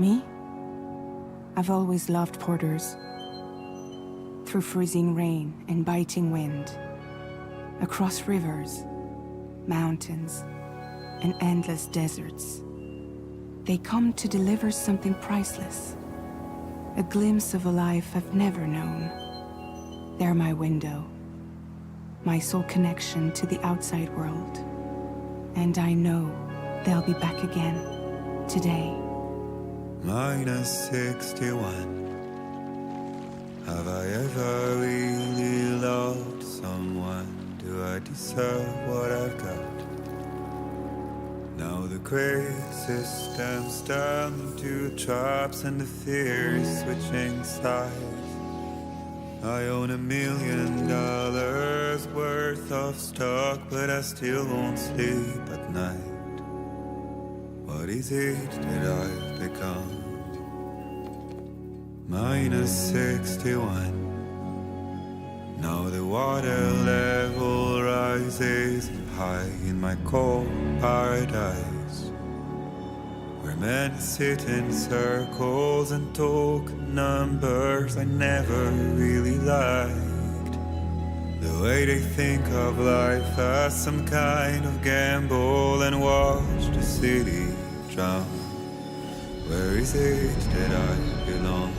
Me? I've always loved porters. Through freezing rain and biting wind, across rivers, mountains, and endless deserts, they come to deliver something priceless. A glimpse of a life I've never known. They're my window, my sole connection to the outside world. And I know they'll be back again, today. Minus 61. Have I ever really loved someone? Do I deserve what I've got? Now the gray system's down to traps and the fear is switching sides. I own $1 million worth of stock, but I still won't sleep at night. What is it that I've become? Minus 61. Now the water level rises high in my cold paradise, where men sit in circles and talk numbers I never really liked. The way they think of life as some kind of gamble and watch the city drown. Where is it that I belong?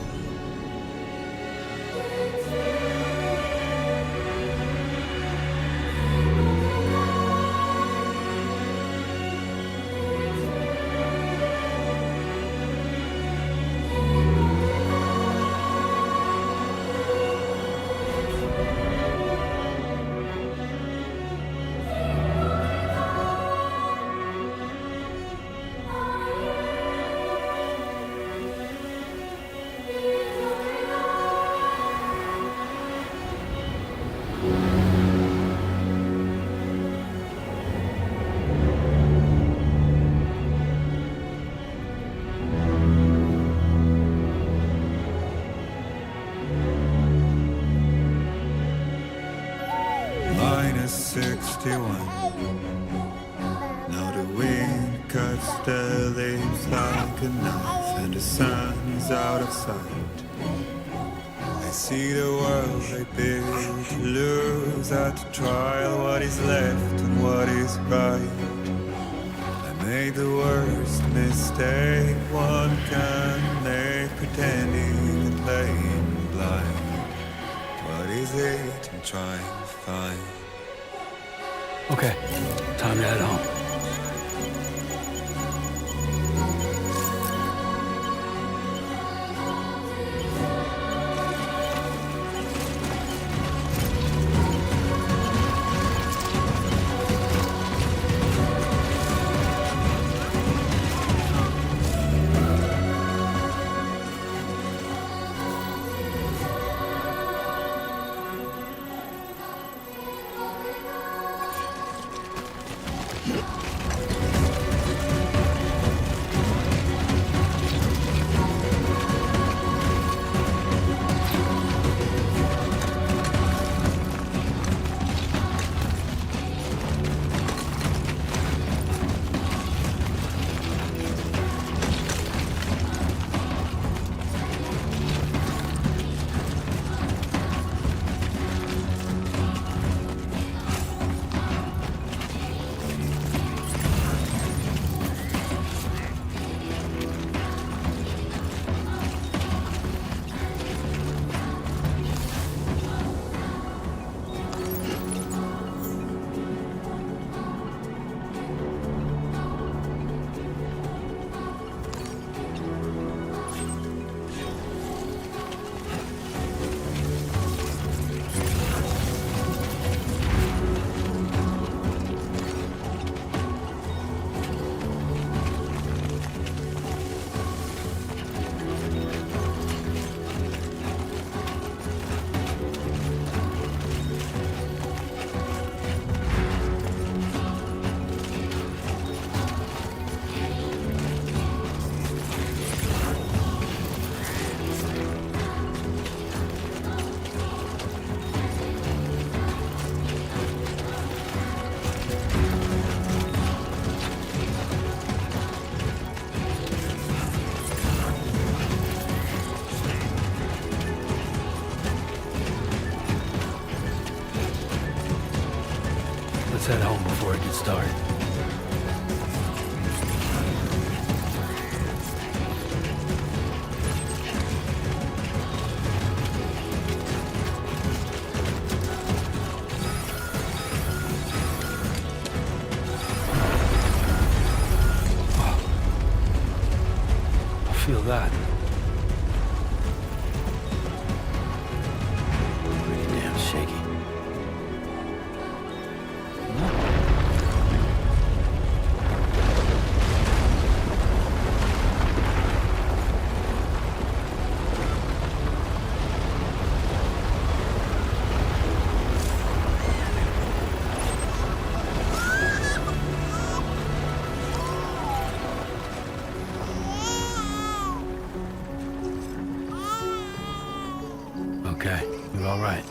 Minus 61. Now the wind cuts the leaves like a knife and the sun is out of sight. I see the world I built to lose at the trial, what is left and what is right. I made the worst mistake one can make, pretending and playing blind. What is it I'm trying to find? Okay, time to head home. Yeah. Let's head home before it gets dark. Feel that. Pretty damn shaky. Okay, you're all right.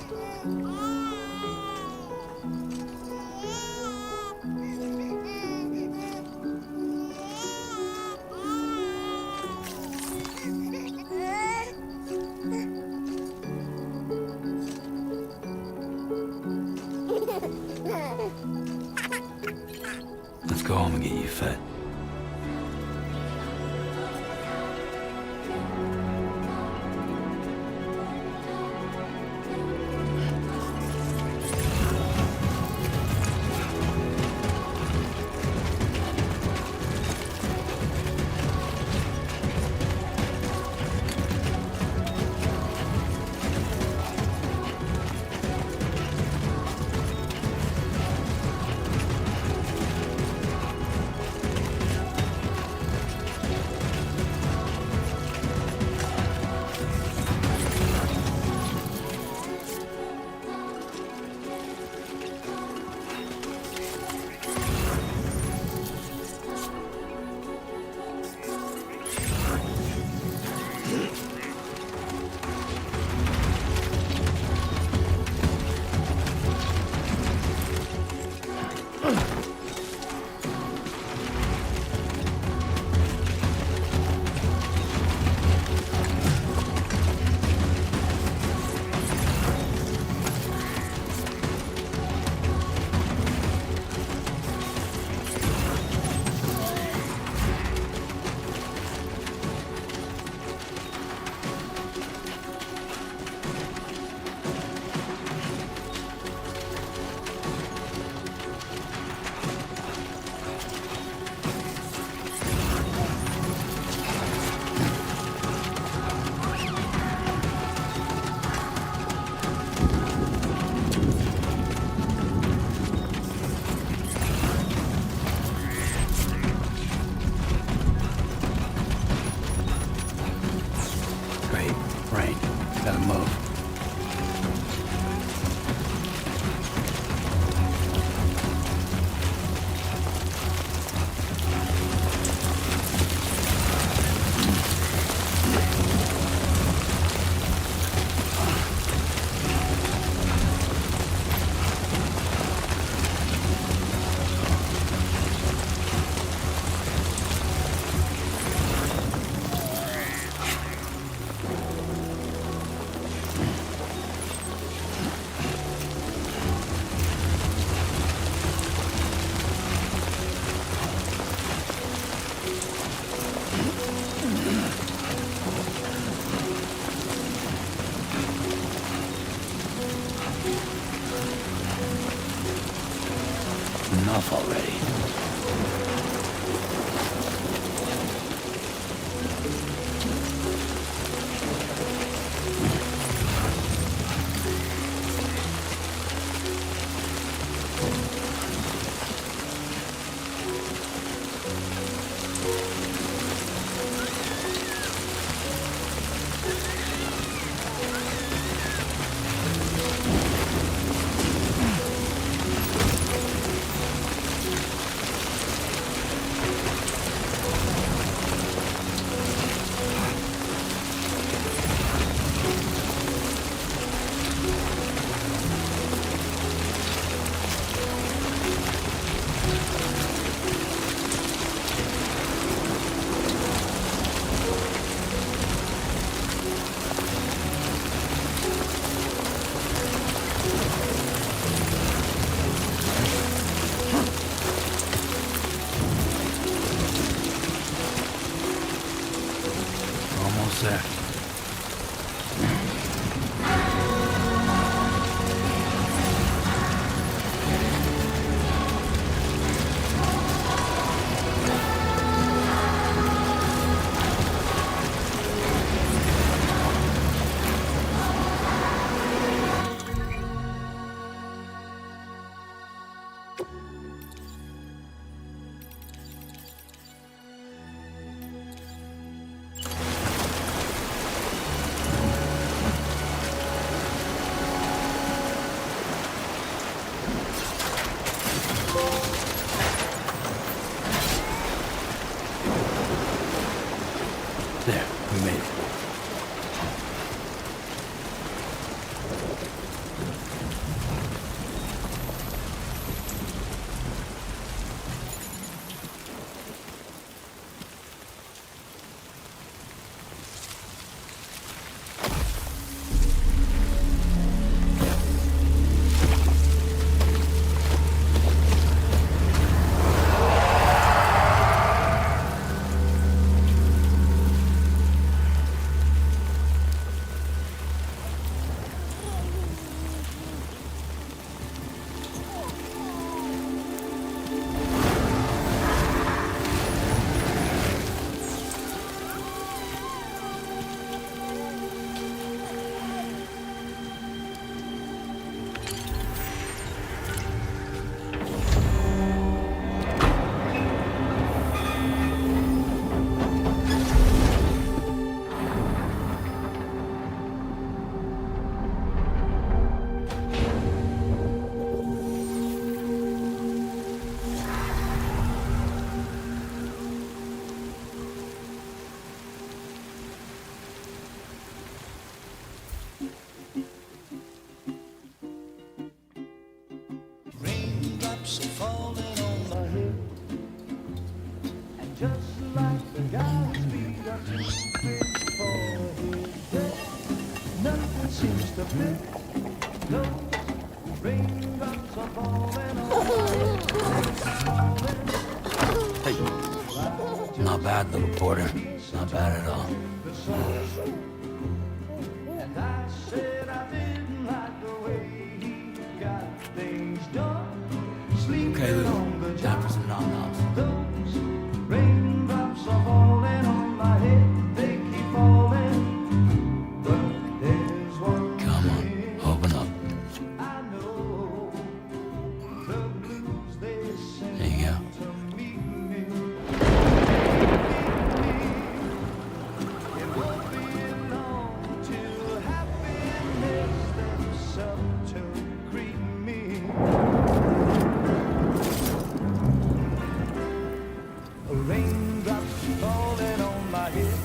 Let's go home and get you fed. Rain. Gotta move. Enough already. There, we made it. Raindrops are falling on my head, and just like the guy's feet are too big for his head, nothing seems to fit. Those raindrops are falling on my head. Hey. Not bad, little porter. Not bad at all. And I said I didn't like the way he got things done. Okay, Lou. Time for some nom-noms. Those raindrops are falling on my head. They keep falling. But there's one Come on, thing open up. I know. The blues they sing There you go. to me. It won't be long till happiness steps up to greet me. Raindrops falling on my head,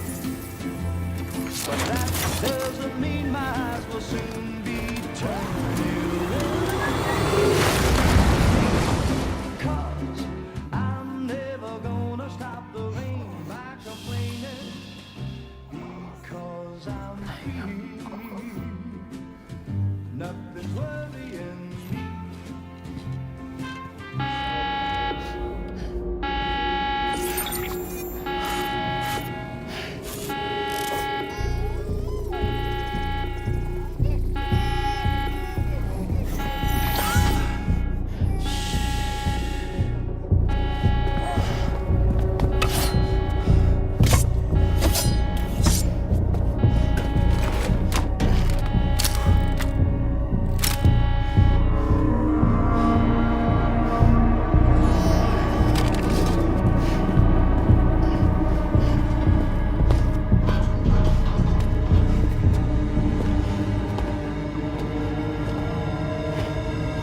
but that doesn't mean my eyes will soon be turning red. 'Cause I'm never gonna stop the rain by complaining, because I'm free. Nothing's worrying me.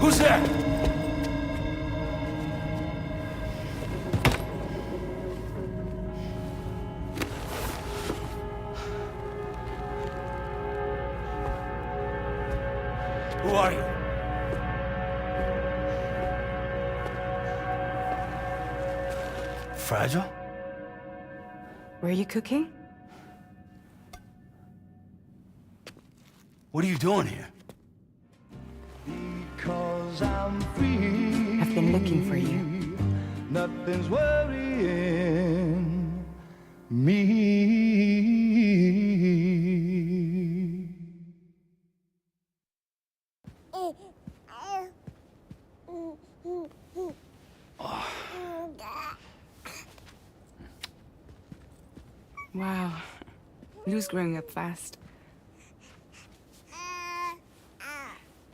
Who's there? Who are you? Fragile? Were you cooking? What are you doing here? Because I'm free. I've been looking for you. Nothing's worrying me. Wow. Lou's growing up fast.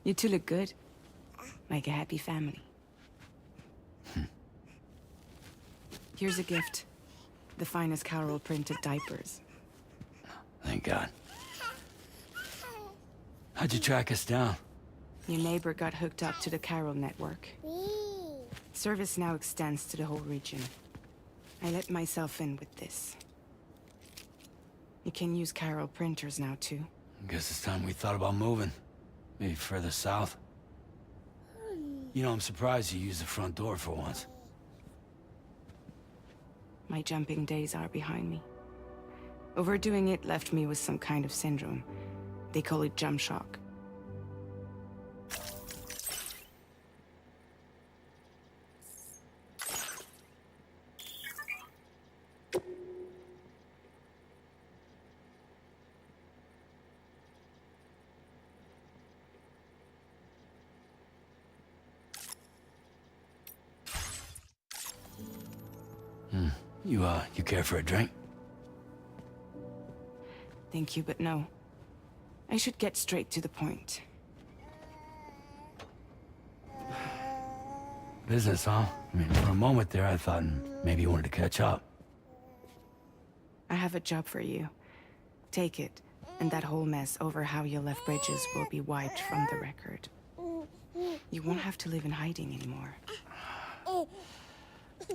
You two look good. Like a happy family. Here's a gift. The finest Carol printed diapers. Thank God. How'd you track us down? Your neighbor got hooked up to the Carol network. Service now extends to the whole region. I let myself in with this. You can use Carol printers now, too. Guess it's time we thought about moving. Maybe further south. You know, I'm surprised you used the front door for once. My jumping days are behind me. Overdoing it left me with some kind of syndrome. They call it jump shock. You care for a drink? Thank you, but no. I should get straight to the point. Business, huh? I mean, for a moment there, I thought maybe you wanted to catch up. I have a job for you. Take it, and that whole mess over how you left Bridges will be wiped from the record. You won't have to live in hiding anymore.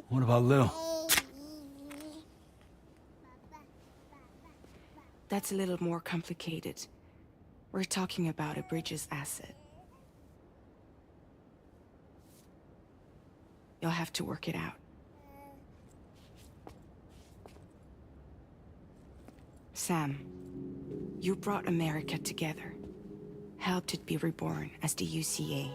What about Lou? That's a little more complicated. We're talking about a Bridges asset. You'll have to work it out. Sam, you brought America together. Helped it be reborn as the UCA.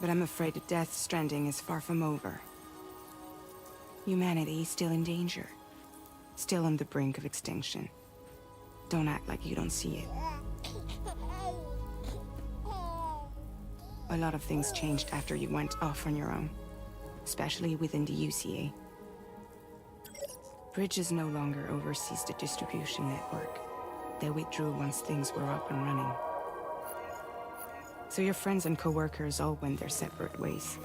But I'm afraid that Death Stranding is far from over. Humanity is still in danger. Still on the brink of extinction. Don't act like you don't see it. A lot of things changed after you went off on your own. Especially within the UCA. Bridges no longer oversees the distribution network. They withdrew once things were up and running. So your friends and co-workers all went their separate ways.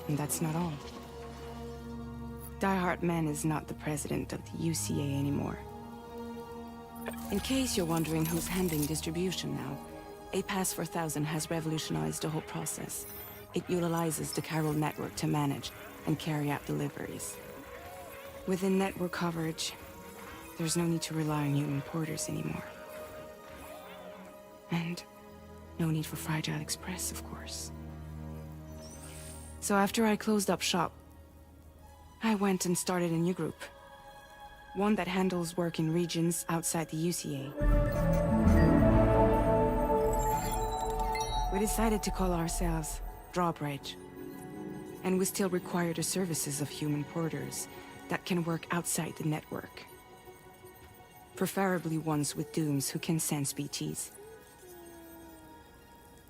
And that's not all. Die Hartman is not the president of the UCA anymore. In case you're wondering who's handling distribution now, A Pass 4000 has revolutionized the whole process. It utilizes the Carol network to manage and carry out deliveries. Within network coverage, there's no need to rely on human porters anymore. And no need for Fragile Express, of course. So after I closed up shop, I went and started a new group. One that handles work in regions outside the UCA. We decided to call ourselves Drawbridge. And we still require the services of human porters that can work outside the network. Preferably ones with dooms who can sense BTs.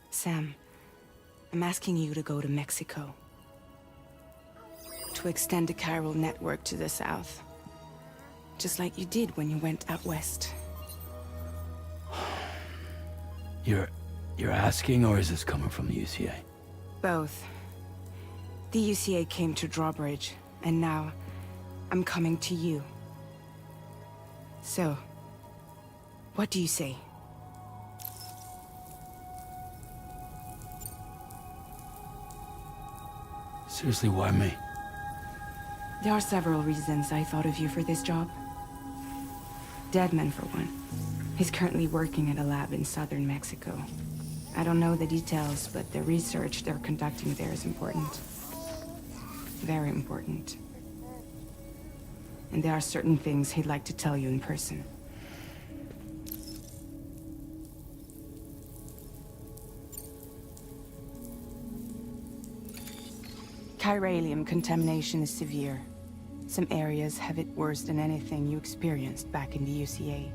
Sam, I'm asking you to go to Mexico. To extend the Carol network to the south. Just like you did when you went out west. You're asking, or is this coming from the UCA? Both. The UCA came to Drawbridge, and now I'm coming to you. So, what do you say? Seriously, why me? There are several reasons I thought of you for this job. Deadman, for one. He's currently working at a lab in southern Mexico. I don't know the details, but the research they're conducting there is important. Very important. And there are certain things he'd like to tell you in person. Chiralium contamination is severe. Some areas have it worse than anything you experienced back in the UCA.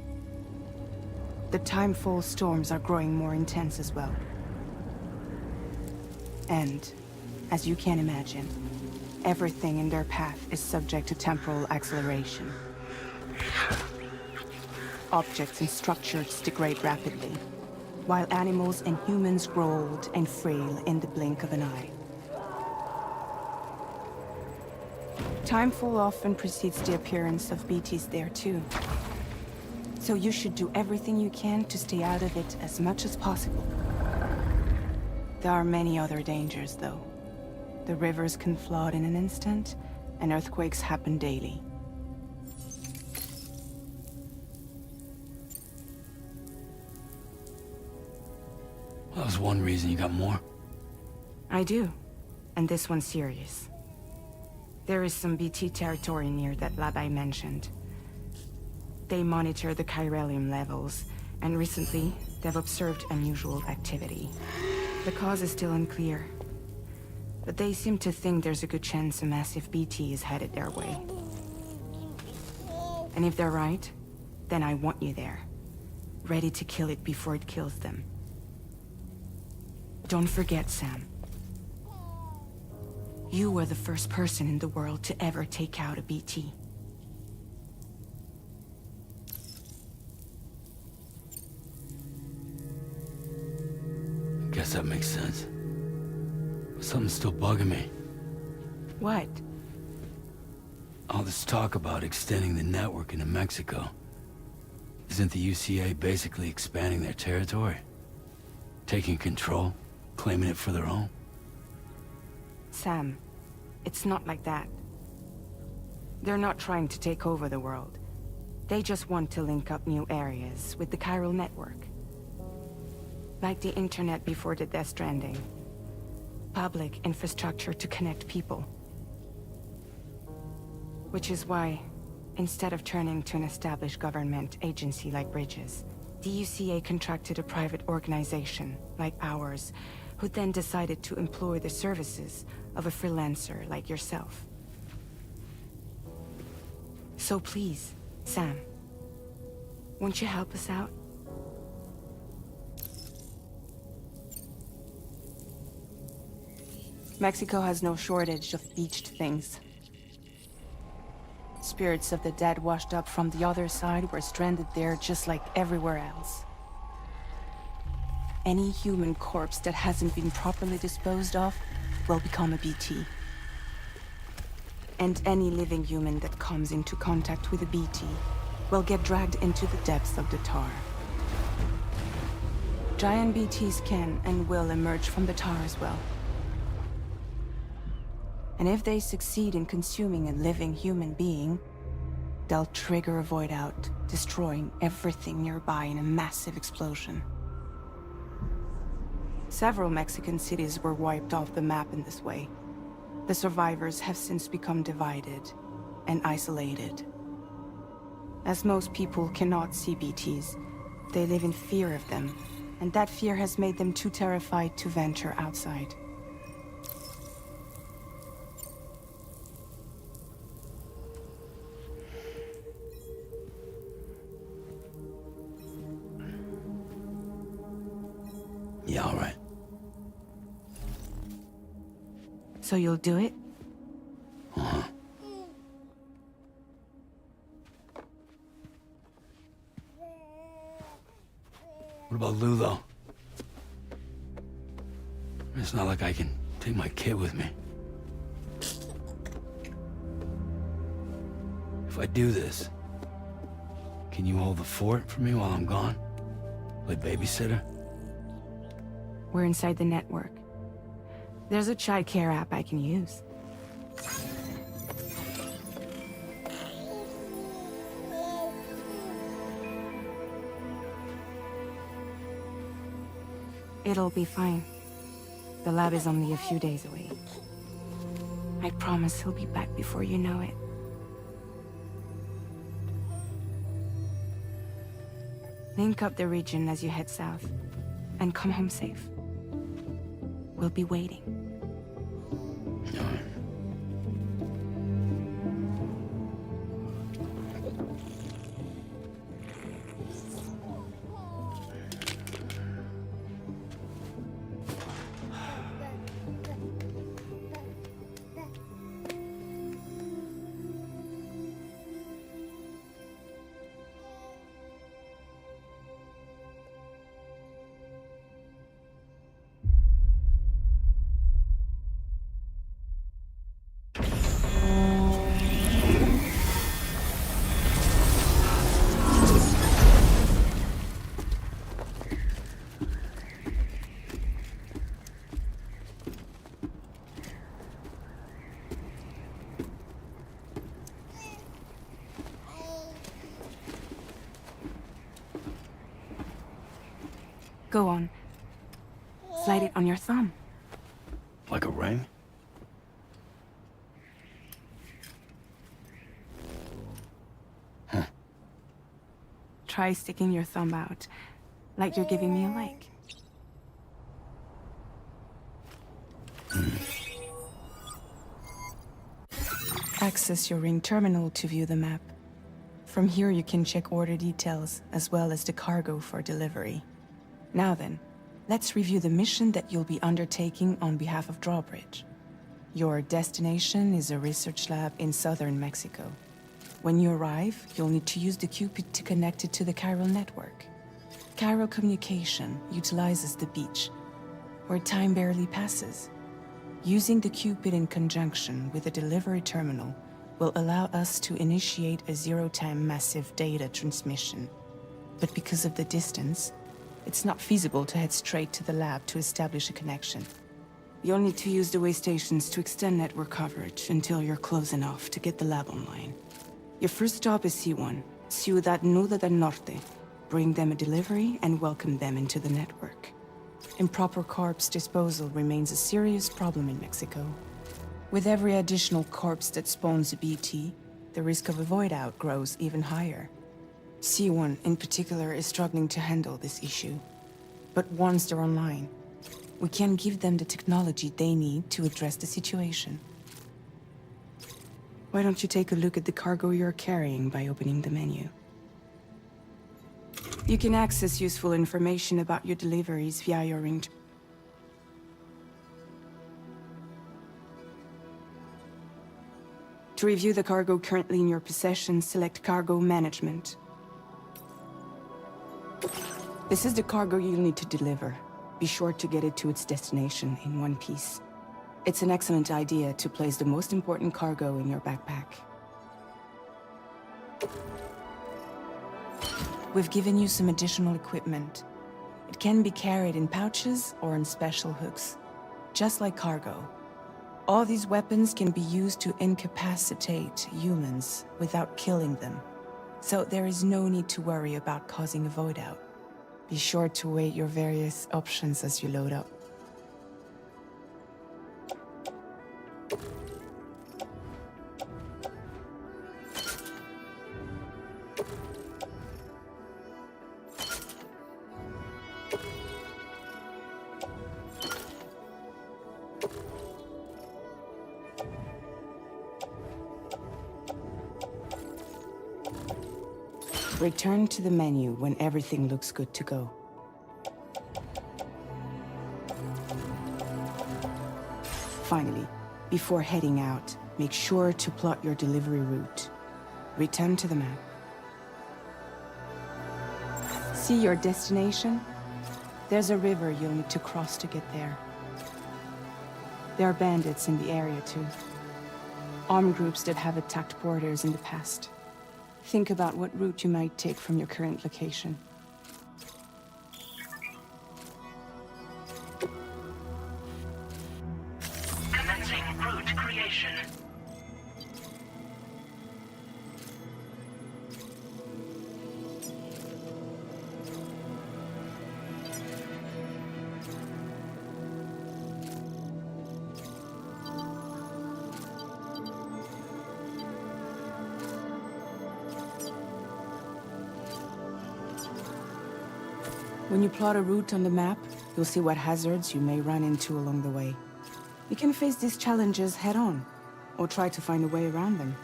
The timefall storms are growing more intense as well. And, as you can imagine, everything in their path is subject to temporal acceleration. Objects and structures degrade rapidly, while animals and humans grow old and frail in the blink of an eye. Timefall often precedes the appearance of BTs there too. So you should do everything you can to stay out of it as much as possible. There are many other dangers, though. The rivers can flood in an instant, and earthquakes happen daily. That was one reason you got more. I do, and this one's serious. There is some BT territory near that lab I mentioned. They monitor the chiralium levels, and recently, they've observed unusual activity. The cause is still unclear, but they seem to think there's a good chance a massive BT is headed their way. And if they're right, then I want you there, ready to kill it before it kills them. Don't forget, Sam. You were the first person in the world to ever take out a BT. Guess that makes sense. But something's still bugging me. What? All this talk about extending the network into Mexico. Isn't the UCA basically expanding their territory? Taking control? Claiming it for their own? Sam, it's not like that. They're not trying to take over the world. They just want to link up new areas with the chiral network. Like the internet before the Death Stranding. Public infrastructure to connect people. Which is why, instead of turning to an established government agency like Bridges, the UCA contracted a private organization, like ours, who then decided to employ the services of a freelancer like yourself. So please, Sam, won't you help us out? Mexico has no shortage of beached things. Spirits of the dead washed up from the other side were stranded there just like everywhere else. Any human corpse that hasn't been properly disposed of will become a BT. And any living human that comes into contact with a BT will get dragged into the depths of the tar. Giant BTs can and will emerge from the tar as well. And if they succeed in consuming a living human being, they'll trigger a void out, destroying everything nearby in a massive explosion. Several Mexican cities were wiped off the map in this way. The survivors have since become divided and isolated. As most people cannot see BTs, they live in fear of them, and that fear has made them too terrified to venture outside. Yeah, all right. So you'll do it? Uh-huh. What about Lou, though? It's not like I can take my kid with me. If I do this, can you hold the fort for me while I'm gone? Play babysitter? We're inside the network. There's a child care app I can use. It'll be fine. The lab is only a few days away. I promise he'll be back before you know it. Link up the region as you head south, and come home safe. We'll be waiting. All right. Go on. Slide it on your thumb. Like a ring? Huh. Try sticking your thumb out, like you're giving me a like. Access your ring terminal to view the map. From here you can check order details, as well as the cargo for delivery. Now then, let's review the mission that you'll be undertaking on behalf of Drawbridge. Your destination is a research lab in southern Mexico. When you arrive, you'll need to use the Cupid to connect it to the chiral network. Chiral communication utilizes the beach, where time barely passes. Using the Cupid in conjunction with the delivery terminal will allow us to initiate a zero-time massive data transmission. But because of the distance, it's not feasible to head straight to the lab to establish a connection. You'll need to use the way stations to extend network coverage until you're close enough to get the lab online. Your first stop is C1, Ciudad Nuda del Norte. Bring them a delivery and welcome them into the network. Improper corpse disposal remains a serious problem in Mexico. With every additional corpse that spawns a BT, the risk of a void out grows even higher. C1 in particular is struggling to handle this issue. But once they're online, we can give them the technology they need to address the situation. Why don't you take a look at the cargo you're carrying by opening the menu? You can access useful information about your deliveries via your ring. To review the cargo currently in your possession, select Cargo Management. This is the cargo you'll need to deliver. Be sure to get it to its destination in one piece. It's an excellent idea to place the most important cargo in your backpack. We've given you some additional equipment. It can be carried in pouches or on special hooks, just like cargo. All these weapons can be used to incapacitate humans without killing them, so there is no need to worry about causing a void out. Be sure to weigh your various options as you load up. Return to the menu when everything looks good to go. Finally, before heading out, make sure to plot your delivery route. Return to the map. See your destination? There's a river you'll need to cross to get there. There are bandits in the area too. Armed groups that have attacked borders in the past. Think about what route you might take from your current location. Commencing route creation. When you plot a route on the map, you'll see what hazards you may run into along the way. You can face these challenges head-on, or try to find a way around them.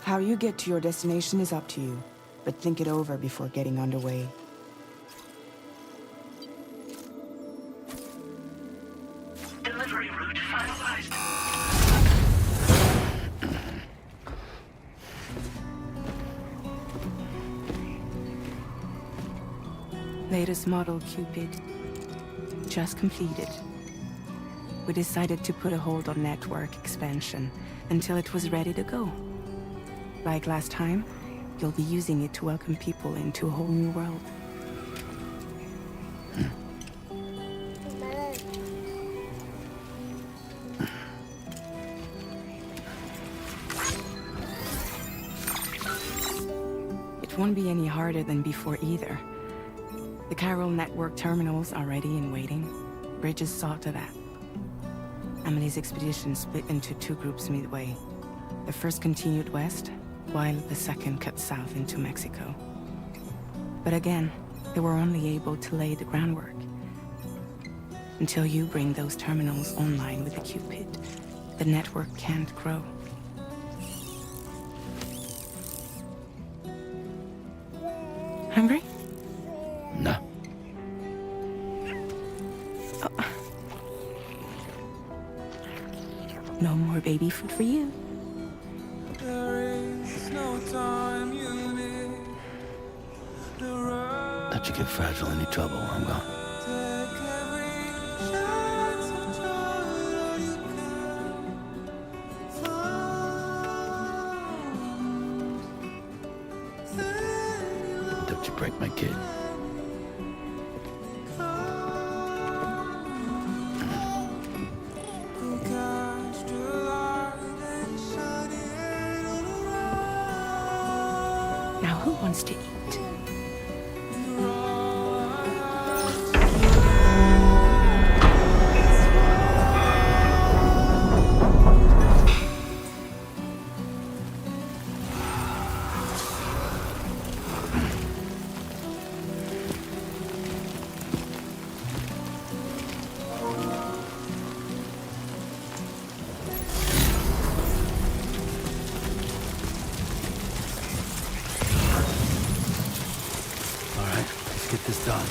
How you get to your destination is up to you, but think it over before getting underway. Delivery route finalized. Latest model Cupid. Just completed. We decided to put a hold on network expansion until it was ready to go. Like last time, you'll be using it to welcome people into a whole new world. It won't be any harder than before either. The Carroll network terminals are ready and waiting. Bridges saw to that. Amelie's expedition split into two groups midway. The first continued west, while the second cut south into Mexico. But again, they were only able to lay the groundwork. Until you bring those terminals online with the Cupid, the network can't grow. Hungry? No. No more baby food for you. Don't you get fragile any trouble while I'm gone. Don't you break my kid. Now who wants to eat? All right, let's get this done.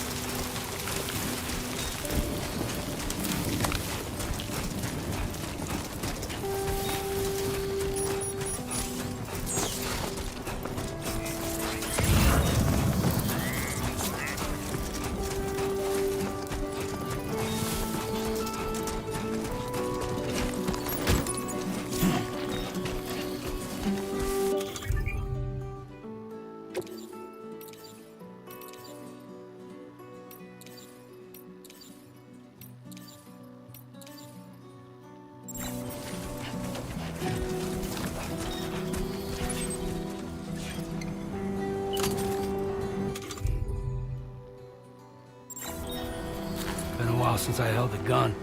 Been a while since I held a gun.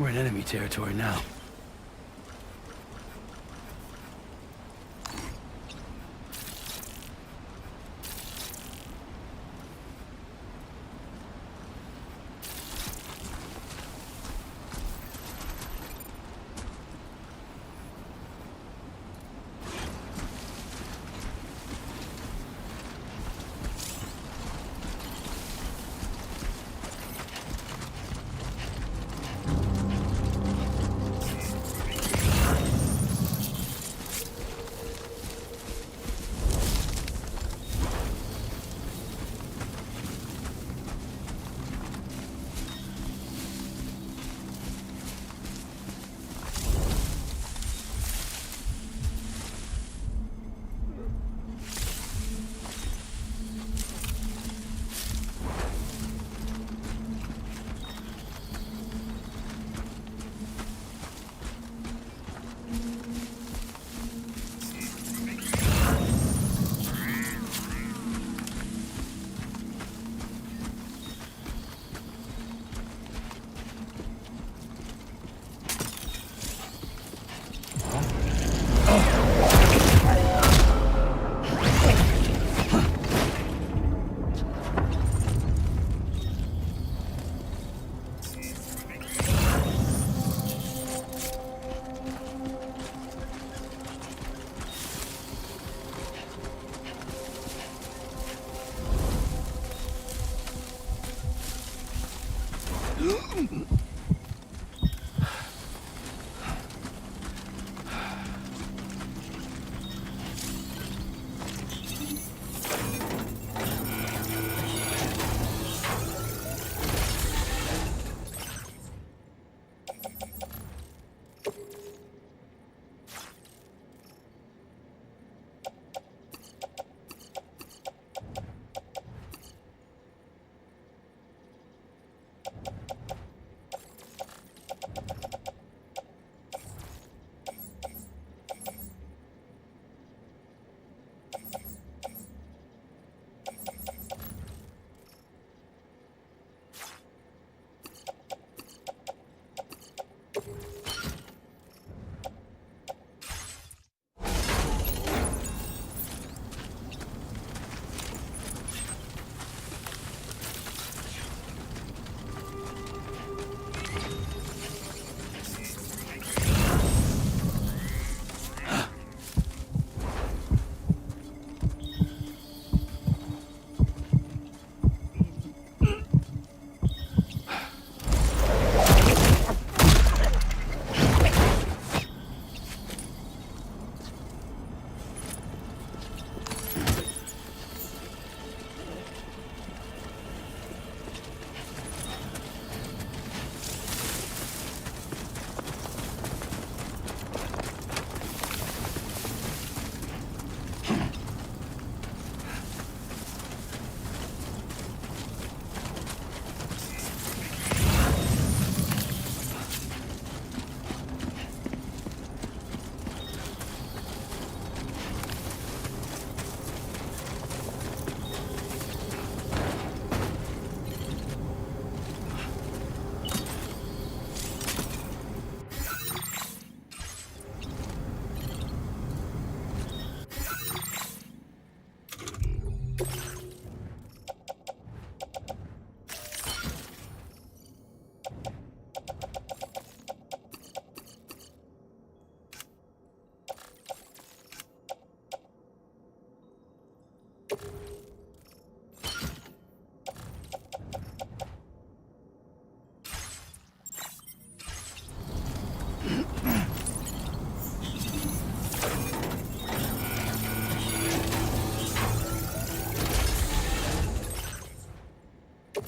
We're in enemy territory now. You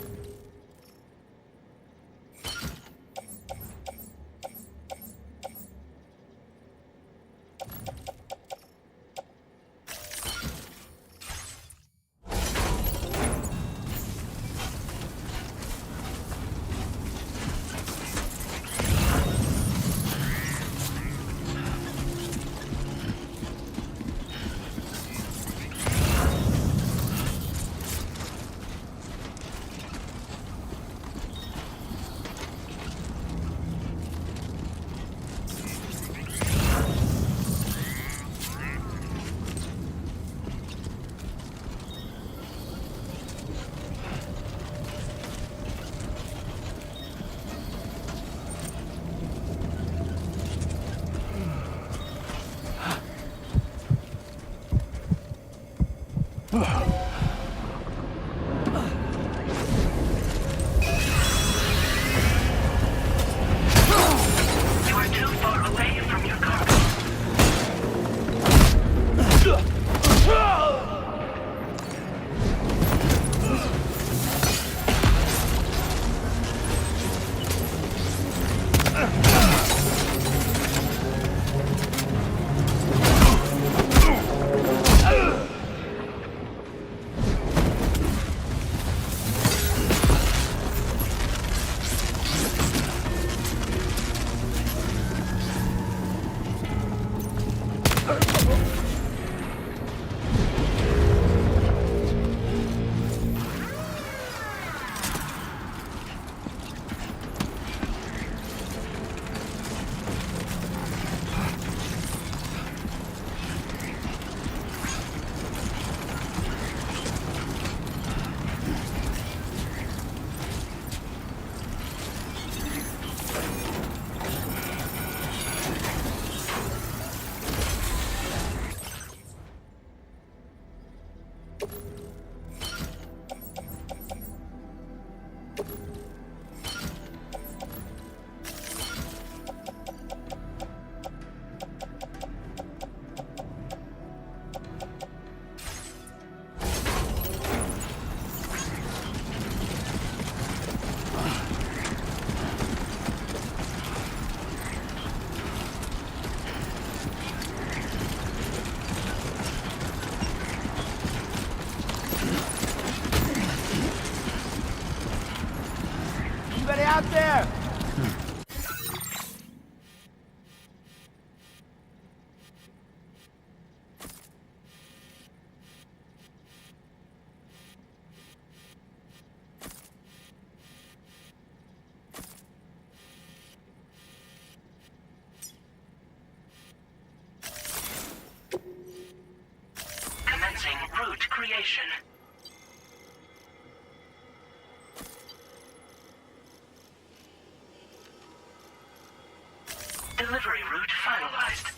are too far away from your car. Anybody out there? Commencing route creation. Delivery route finalized.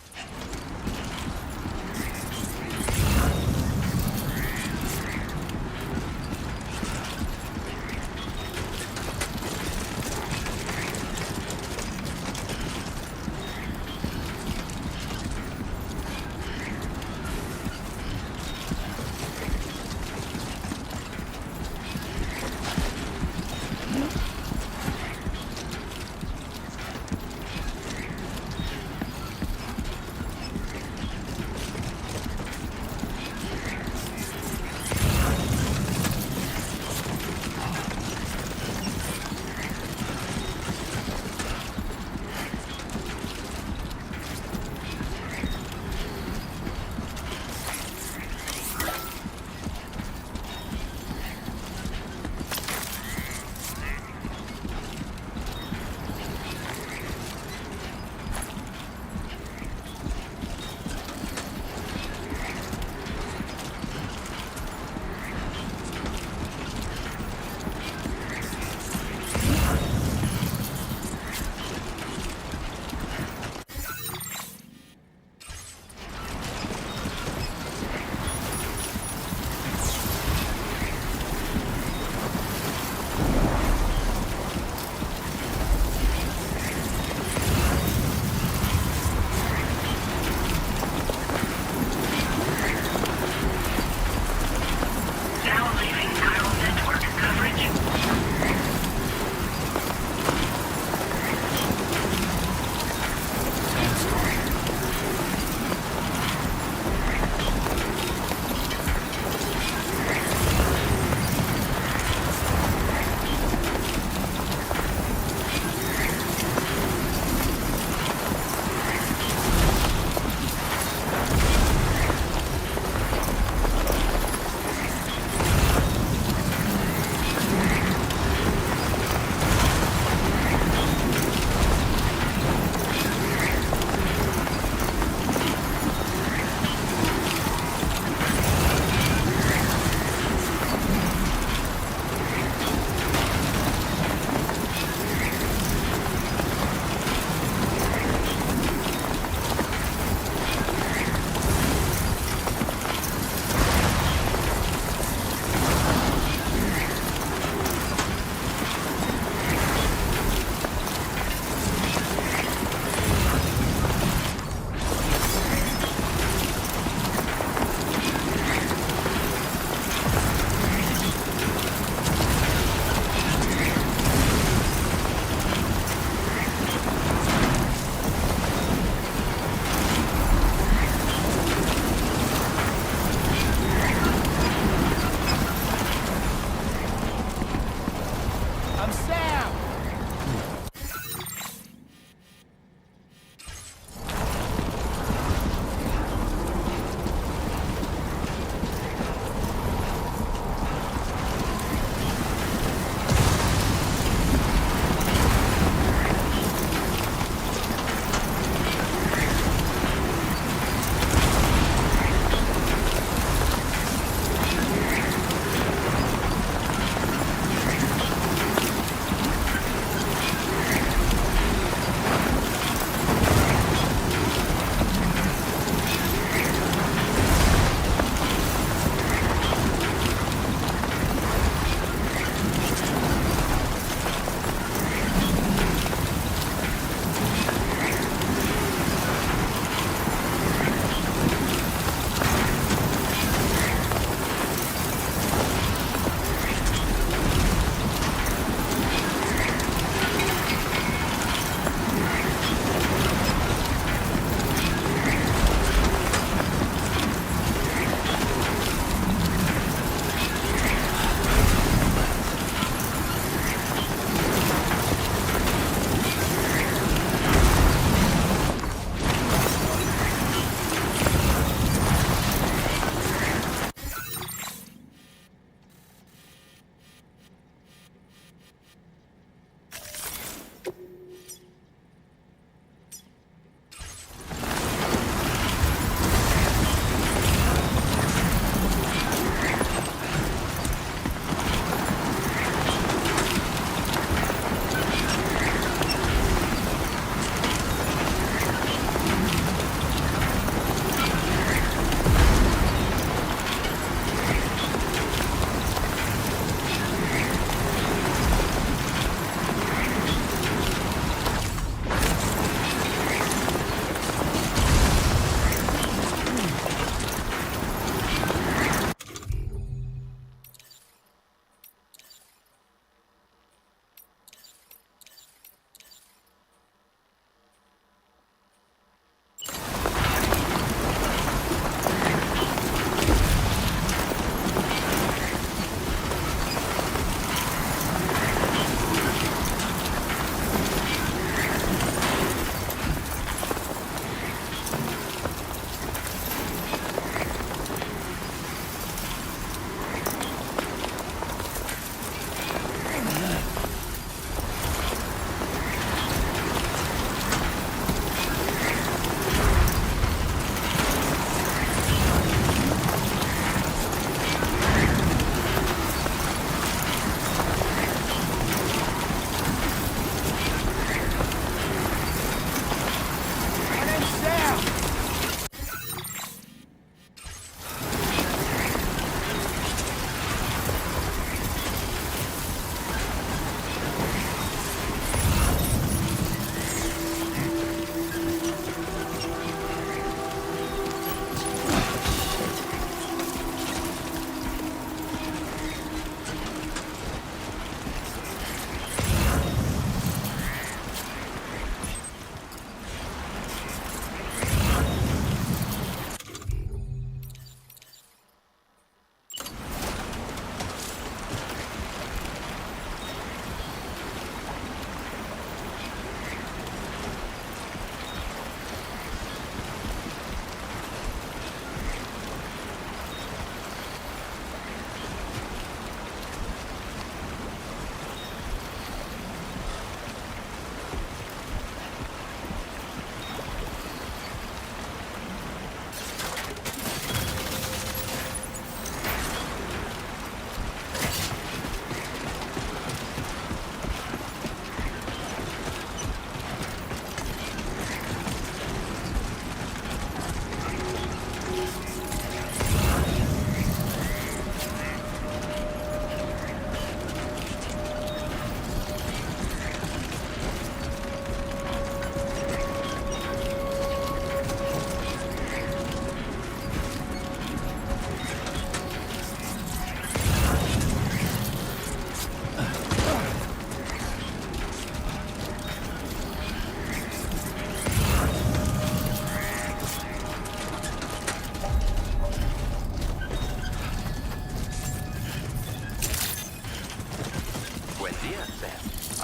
Buen dia, Sam.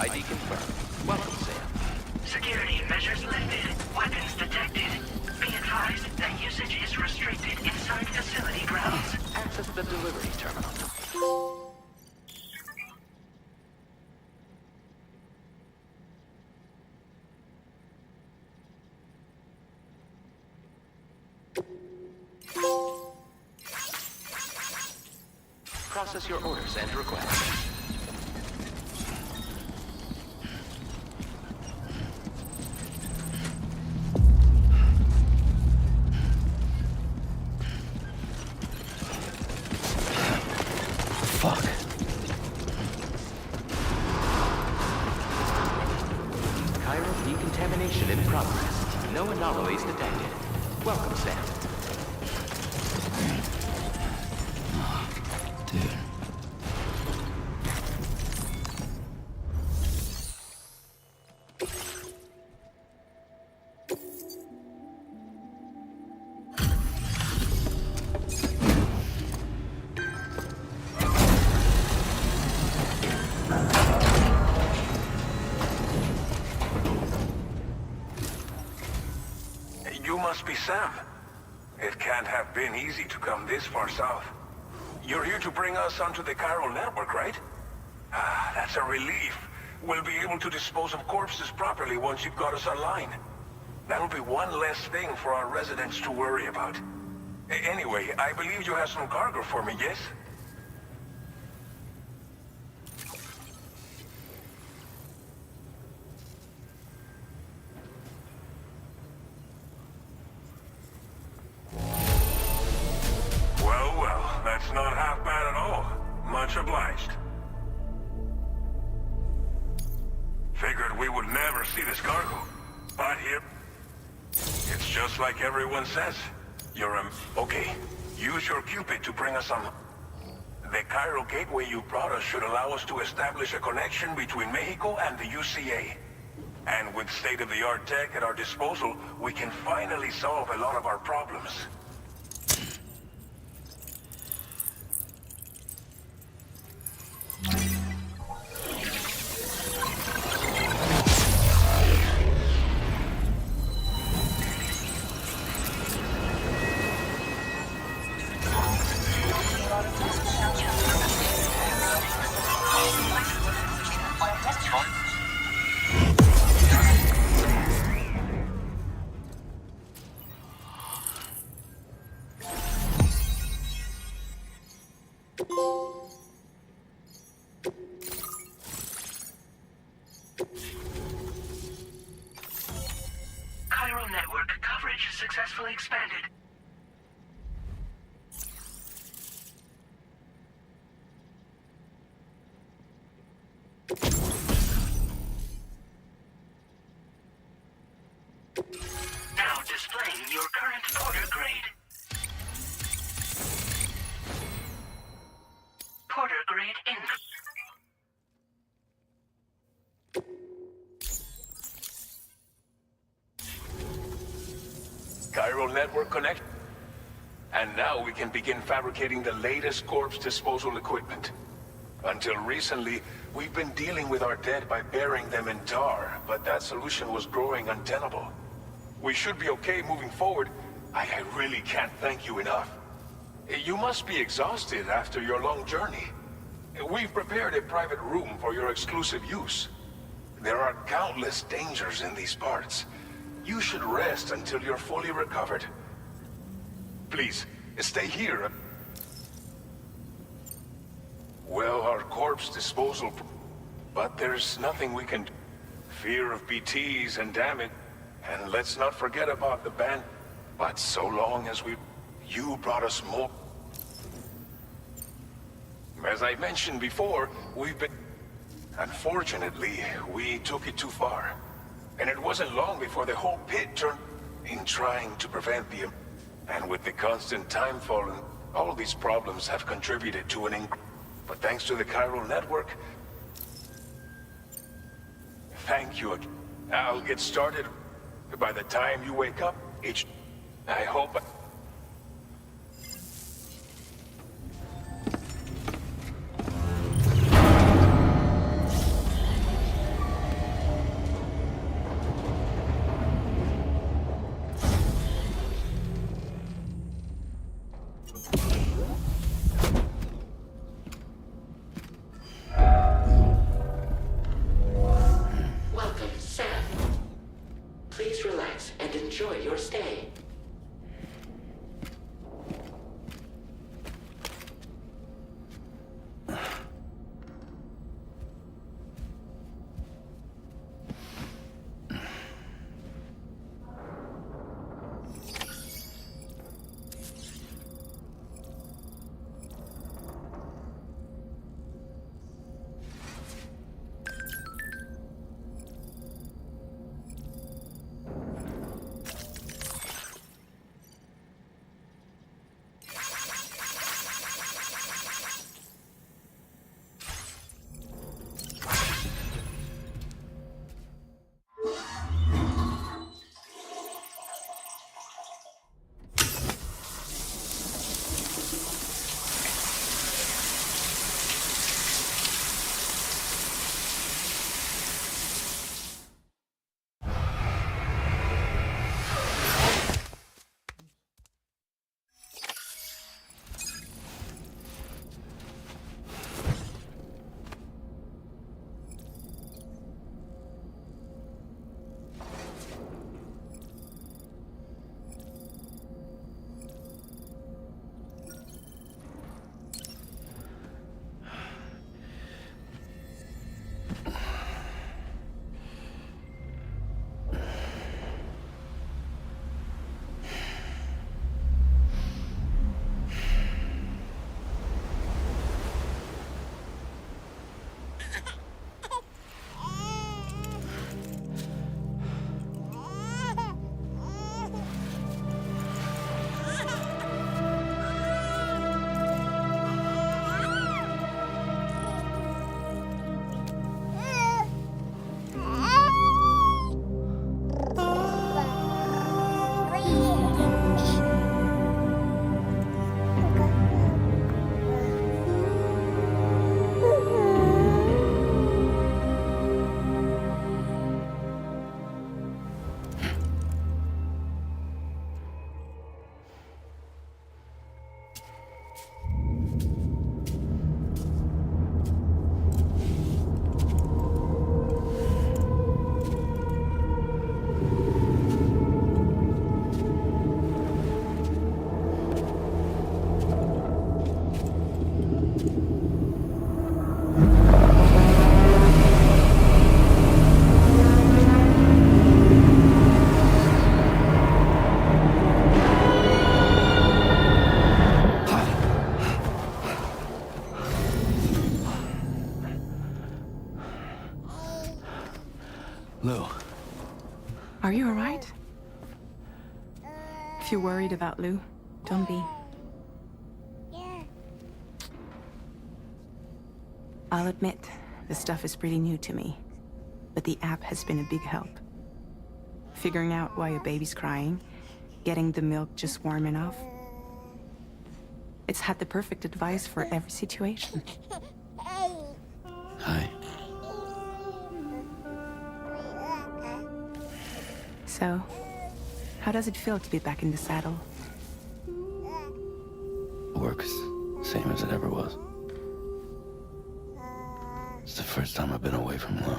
ID confirmed. Welcome, Sam. Security measures lifted. Weapons detected. Be advised that usage is restricted inside facility grounds. Access the delivery terminal. Process your orders and requests. Fuck. Chiral decontamination in progress. No anomalies detected. Welcome, Sam. Dude. You must be Sam. It can't have been easy to come this far south. You're here to bring us onto the chiral network, right? Ah, that's a relief. We'll be able to dispose of corpses properly once you've got us online. That'll be one less thing for our residents to worry about. Anyway, I believe you have some cargo for me, yes? Well, that's not half bad at all. Much obliged. Figured we would never see this cargo. But here... It's just like everyone says. You're okay. Use your Cupid to bring us some... The chiral gateway you brought us should allow us to establish a connection between Mexico and the UCA. And with state-of-the-art tech at our disposal, we can finally solve a lot of our problems. Chiral network coverage successfully expanded. Now displaying your current Porter grade. Porter grade in. Chiral network connect. And now we can begin fabricating the latest corpse disposal equipment. Until recently, we've been dealing with our dead by burying them in tar, but that solution was growing untenable. We should be okay moving forward. I really can't thank you enough. You must be exhausted after your long journey. We've prepared a private room for your exclusive use. There are countless dangers in these parts. You should rest until you're fully recovered. Please, stay here. Well, our corpse disposal... But there's nothing we can do. Fear of BTs and damage. And let's not forget about the band. But so long as you brought us more... As I mentioned before, we've been... Unfortunately, we took it too far. And it wasn't long before the whole pit turned in trying to prevent the... And with the constant time falling, all these problems have contributed to an But thanks to the chiral network... Thank you. I'll get started. By the time you wake up, I hope... enjoy your stay. Lou. Are you alright? If you're worried about Lou, don't be. I'll admit, this stuff is pretty new to me, but the app has been a big help. Figuring out why a baby's crying, getting the milk just warm enough. It's had the perfect advice for every situation. Hi. So, how does it feel to be back in the saddle? Work's same as it ever was. It's the first time I've been away from Lou.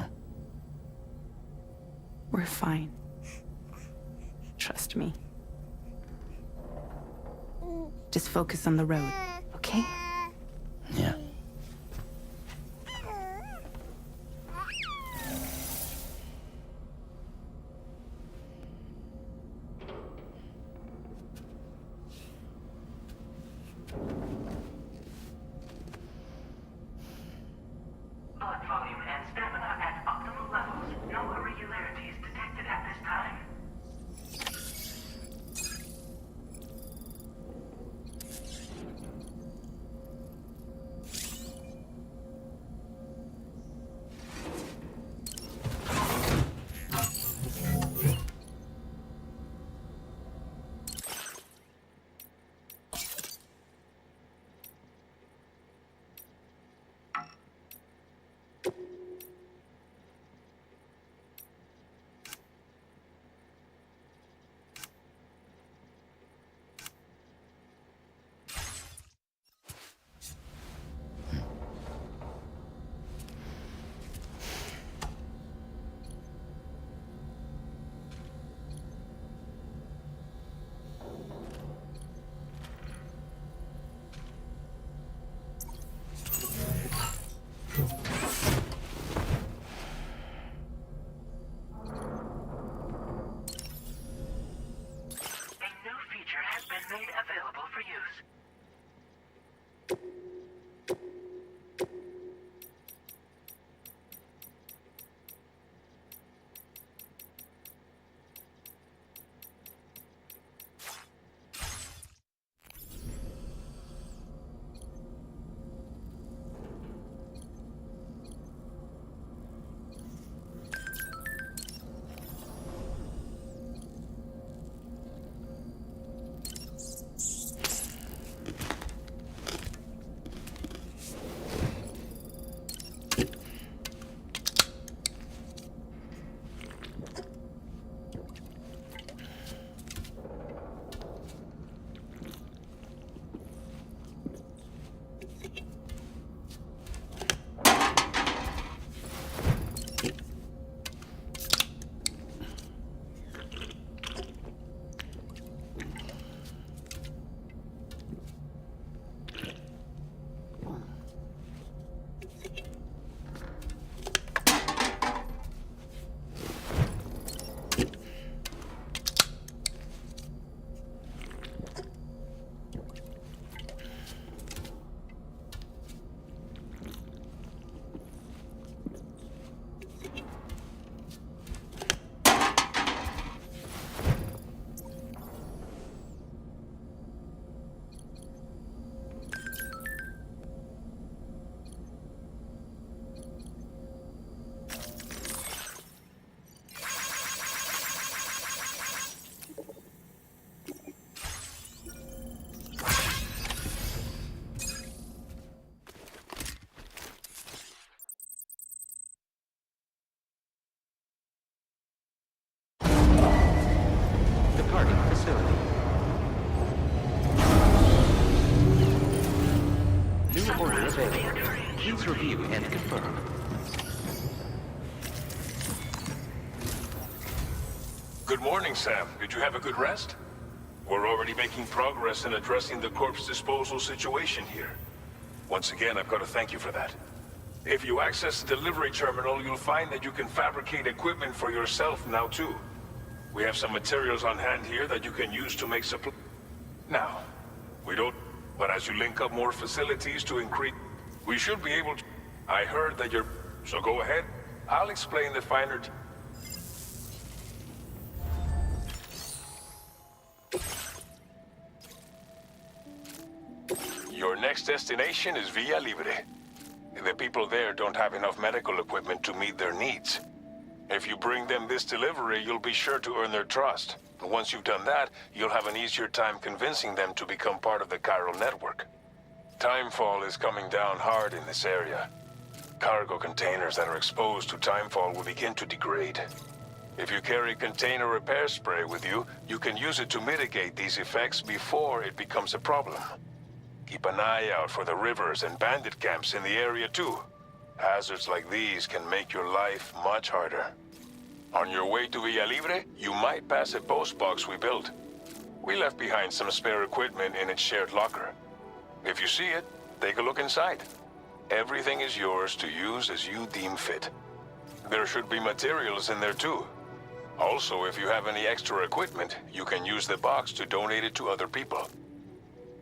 We're fine. Trust me. Just focus on the road, okay? Yeah. Blood volume and stamina at optimal levels. No irregularities detected at this time. Good morning, Sam. Did you have a good rest? We're already making progress in addressing the corpse disposal situation here. Once again, I've got to thank you for that. If you access the delivery terminal, you'll find that you can fabricate equipment for yourself now too. We have some materials on hand here that you can use to make supply. Now, we don't, but as you link up more facilities to increase, we should be able to. I heard that you're, so go ahead. I'll explain the finer. Your next destination is Villa Libre. The people there don't have enough medical equipment to meet their needs. If you bring them this delivery, you'll be sure to earn their trust. And once you've done that, you'll have an easier time convincing them to become part of the chiral network. Timefall is coming down hard in this area. Cargo containers that are exposed to timefall will begin to degrade. If you carry container repair spray with you, you can use it to mitigate these effects before it becomes a problem. Keep an eye out for the rivers and bandit camps in the area too. Hazards like these can make your life much harder. On your way to Villa Libre, you might pass a post box we built. We left behind some spare equipment in its shared locker. If you see it, take a look inside. Everything is yours to use as you deem fit. There should be materials in there too. Also, if you have any extra equipment, you can use the box to donate it to other people.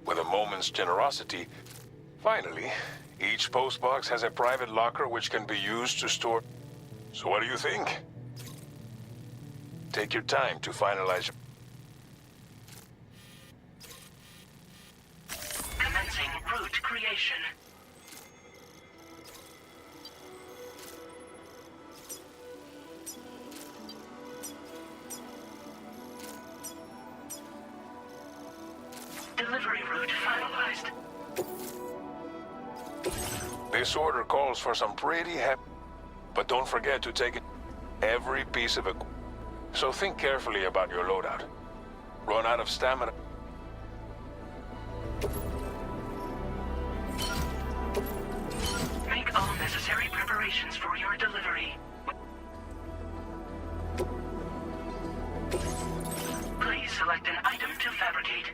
With a moment's generosity, finally, each postbox has a private locker which can be used to store. So what do you think? Take your time to finalize your... Commencing route creation. Delivery route finalized. This order calls for some pretty heavy... But don't forget to take it every piece of it. So think carefully about your loadout. Run out of stamina. Make all necessary preparations for your delivery. Please select an item to fabricate.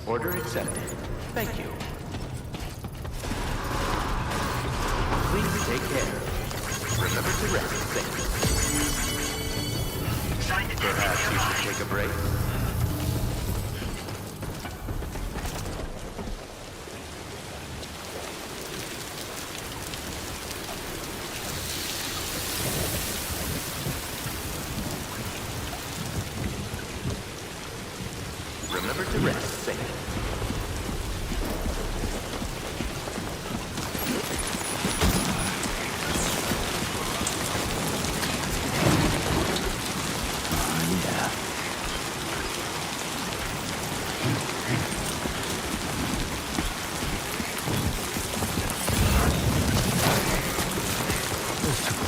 Order accepted. Thank you. Please take care. Remember to rest. Thank you. Perhaps you should take a break. Remember to rest. Thank you.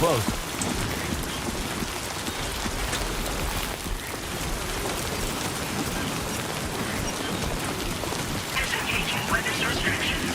close. Disengaging weapons restrictions.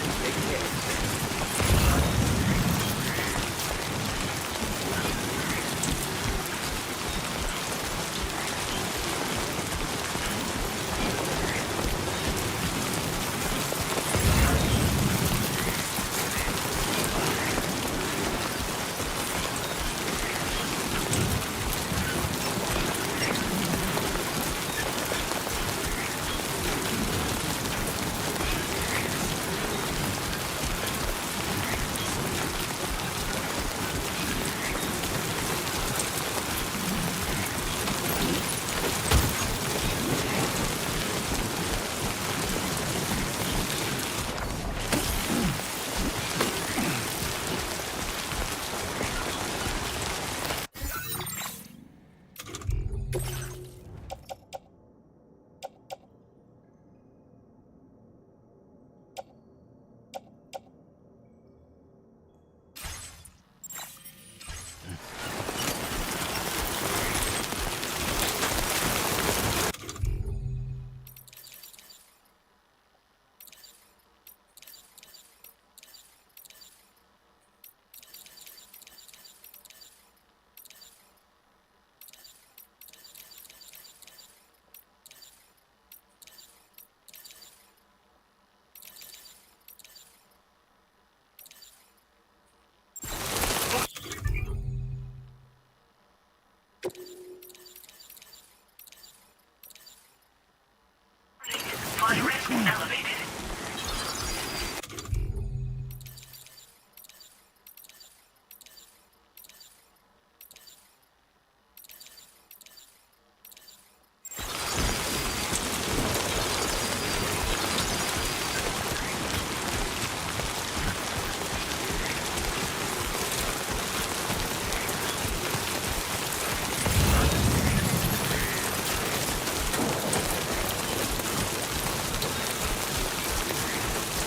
Flight risk elevated.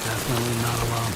Definitely not alone.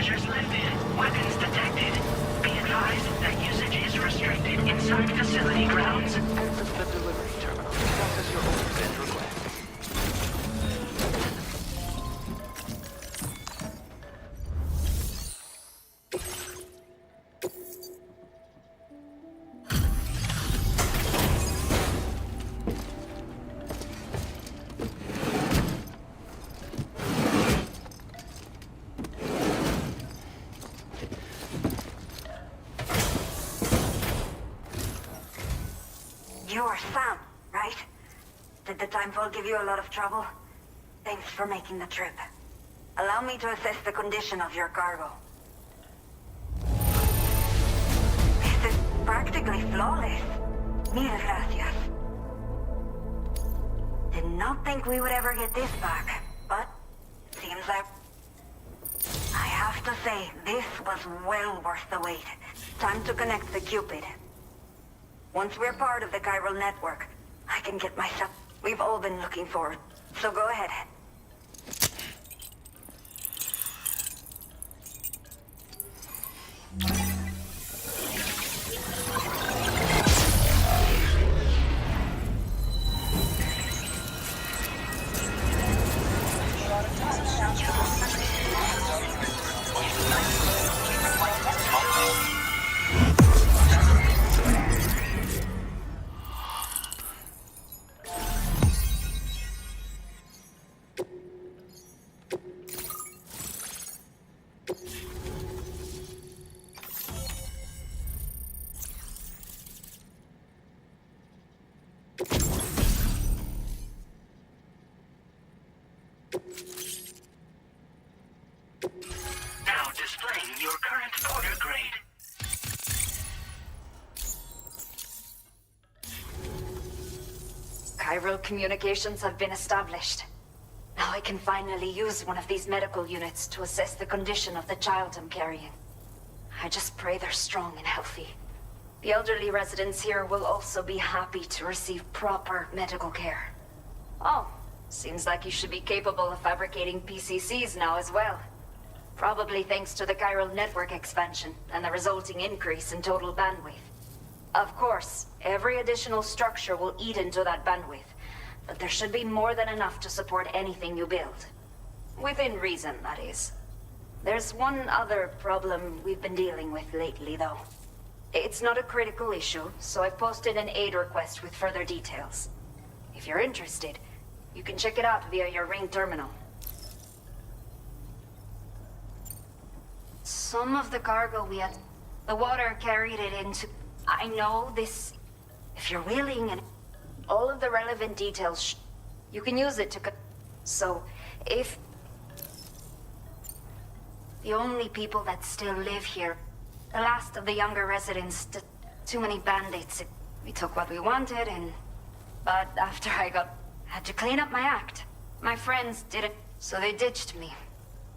measures lifted. Weapons detected. Be advised that usage is restricted inside facility grounds. Access the delivery terminal. Process your orders and requests. You're Sam, right? Did the timefall give you a lot of trouble? Thanks for making the trip. Allow me to assess the condition of your cargo. This is practically flawless. Mil gracias. Did not think we would ever get this back, but seems like... I have to say, this was well worth the wait. Time to connect the Cupid. Once we're part of the chiral network, I can get myself... We've all been looking forward. So go ahead. Now displaying your current order grade. Chiral communications have been established. Now I can finally use one of these medical units to assess the condition of the child I'm carrying. I just pray they're strong and healthy. The elderly residents here will also be happy to receive proper medical care. Oh, seems like you should be capable of fabricating PCCs now as well. Probably thanks to the chiral network expansion and the resulting increase in total bandwidth. Of course, every additional structure will eat into that bandwidth, but there should be more than enough to support anything you build. Within reason, that is. There's one other problem we've been dealing with lately, though. It's not a critical issue, so I've posted an aid request with further details. If you're interested, you can check it out via your ring terminal. Some of the cargo we had... The water carried it into... I know this... If you're willing and... All of the relevant details... You can use it to... So, if... The only people that still live here... The last of the younger residents... Too many bandits. We took what we wanted and... But after I had to clean up my act. My friends did it, so they ditched me.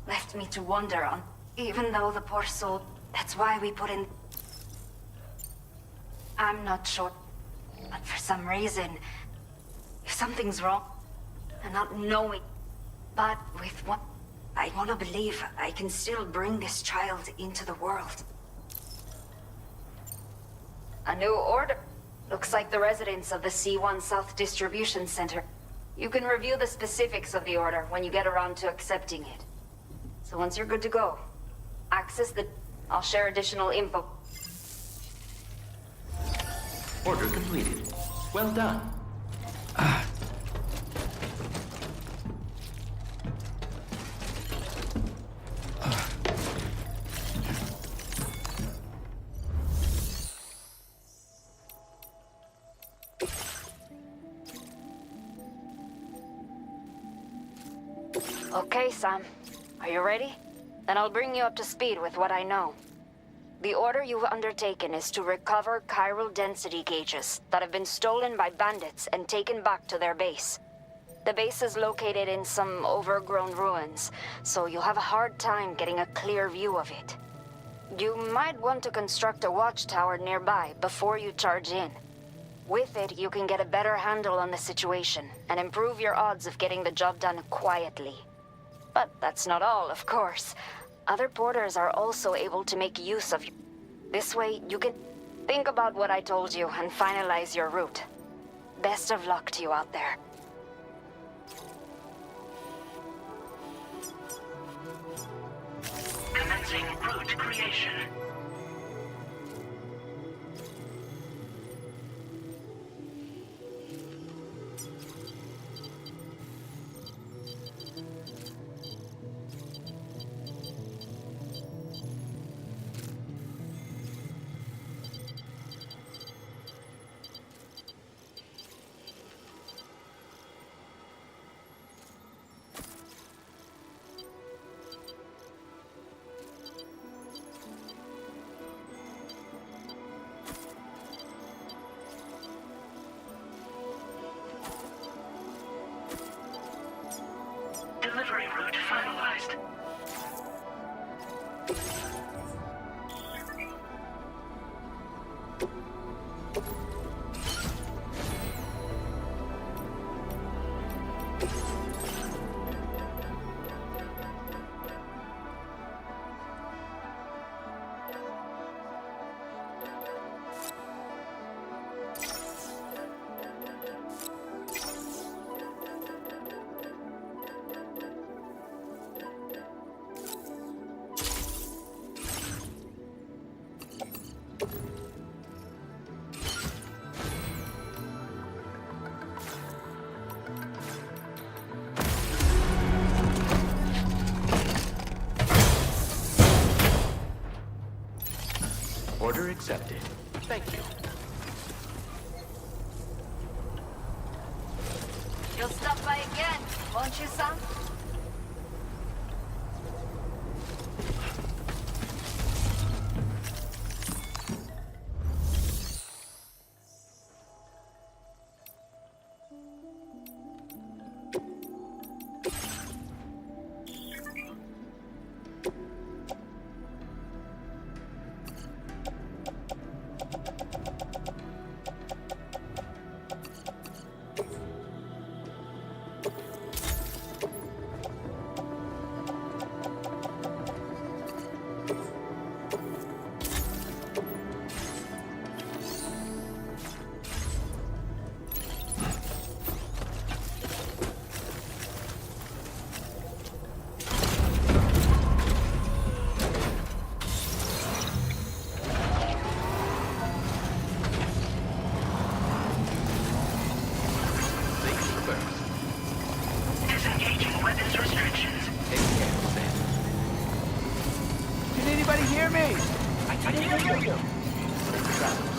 Left me to wander on. Even though the poor soul... That's why we put in... I'm not sure. But for some reason... If something's wrong... And not knowing... But with what... I want to believe I can still bring this child into the world. A new order. Looks like the residents of the C1 South Distribution Center. You can review the specifics of the order when you get around to accepting it. So once you're good to go, access the... I'll share additional info. Order completed. Well done. Okay, Sam. Are you ready? Then I'll bring you up to speed with what I know. The order you've undertaken is to recover chiral density gauges that have been stolen by bandits and taken back to their base. The base is located in some overgrown ruins, so you'll have a hard time getting a clear view of it. You might want to construct a watchtower nearby before you charge in. With it, you can get a better handle on the situation and improve your odds of getting the job done quietly. But that's not all, of course. Other porters are also able to make use of you. This way, you can think about what I told you and finalize your route. Best of luck to you out there. Commencing route creation. Delivery route finalized. Order accepted. Thank you. You'll stop by again, won't you, son? Disengaging weapons restrictions. Can anybody hear me? I can hear you. Travelers.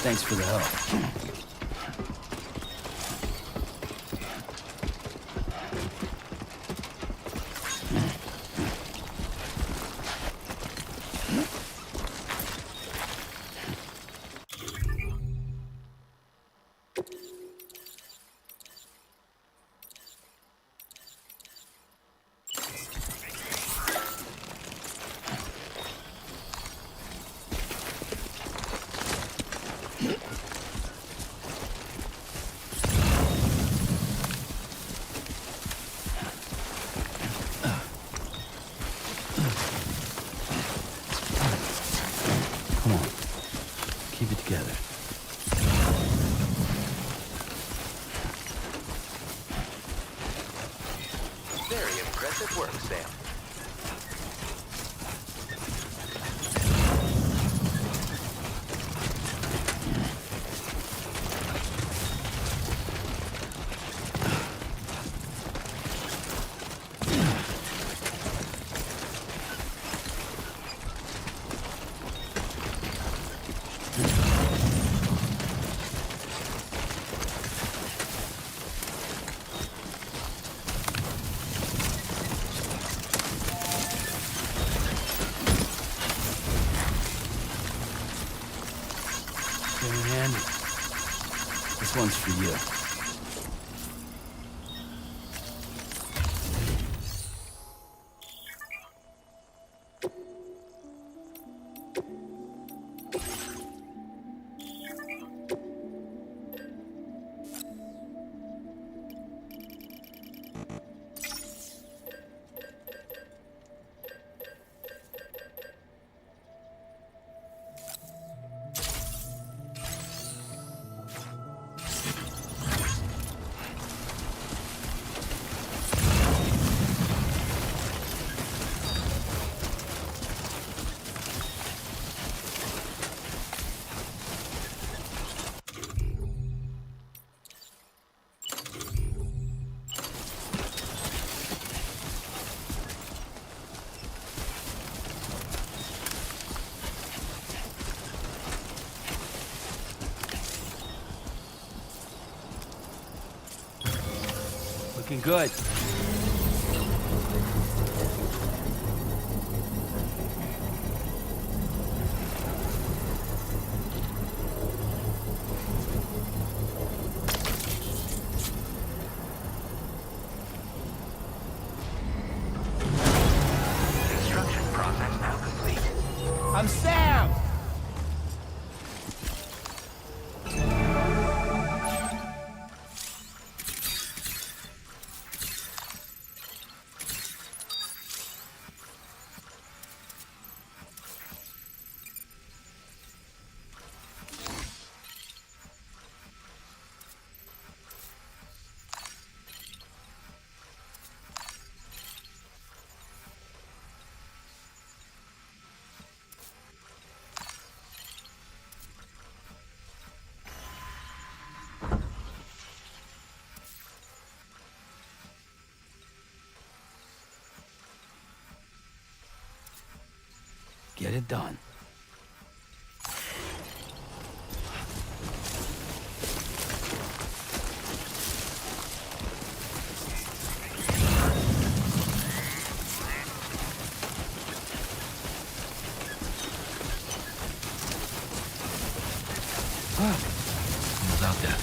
Thanks for the help. Come on. Keep it together. Very impressive work, Sam. Very handy. This one's for you. Looking good. Construction process now complete. I'm Sam! Get it done. Almost out there.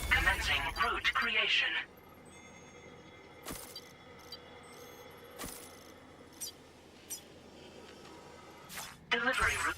Commencing route creation. Delivery route.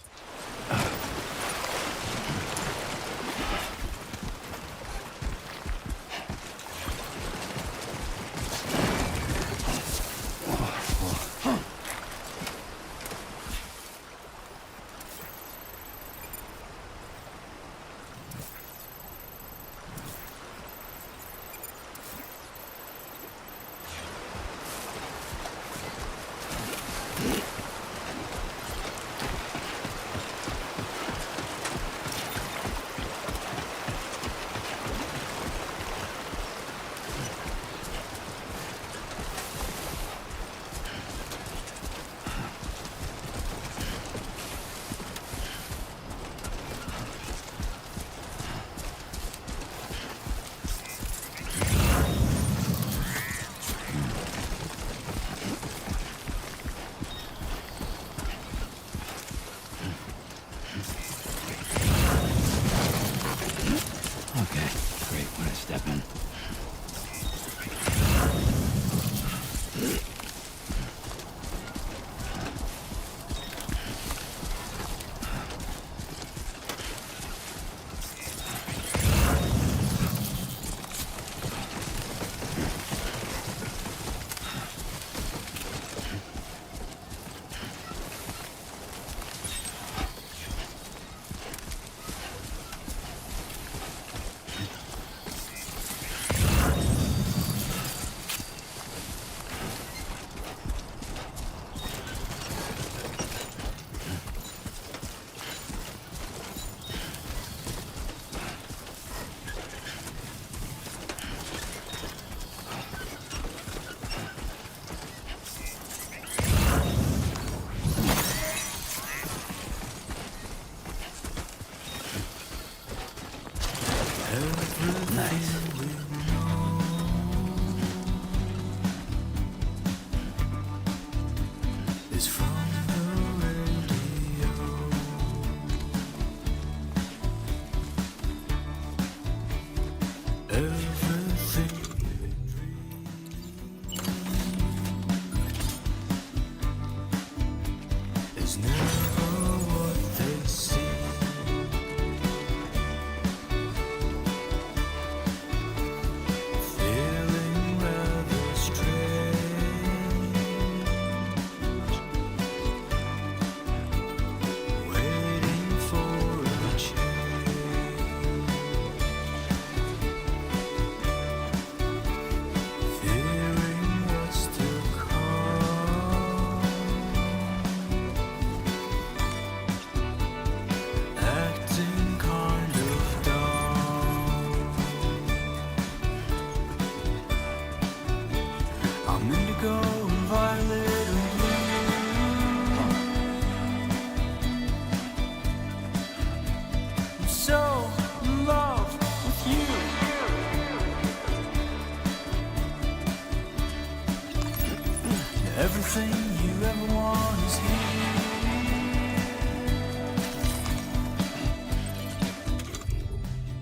Everything you ever want is here.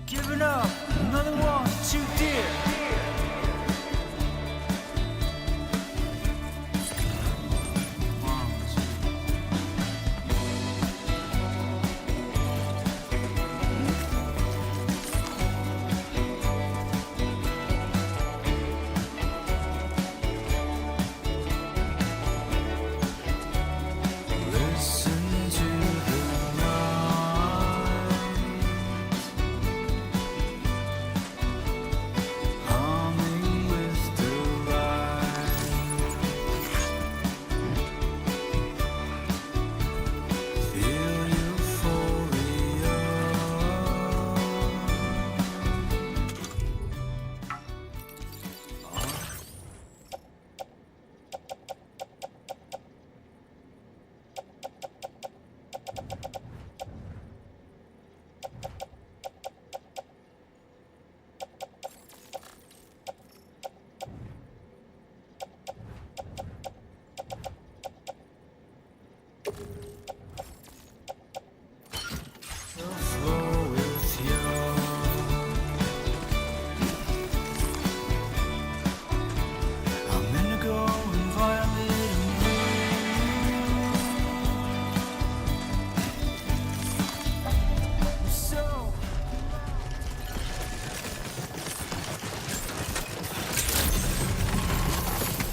Giving up, another one too dear. Listen to the night humming with delight. Feel euphoria. Flow with you. I'm indigo and violet and blue. So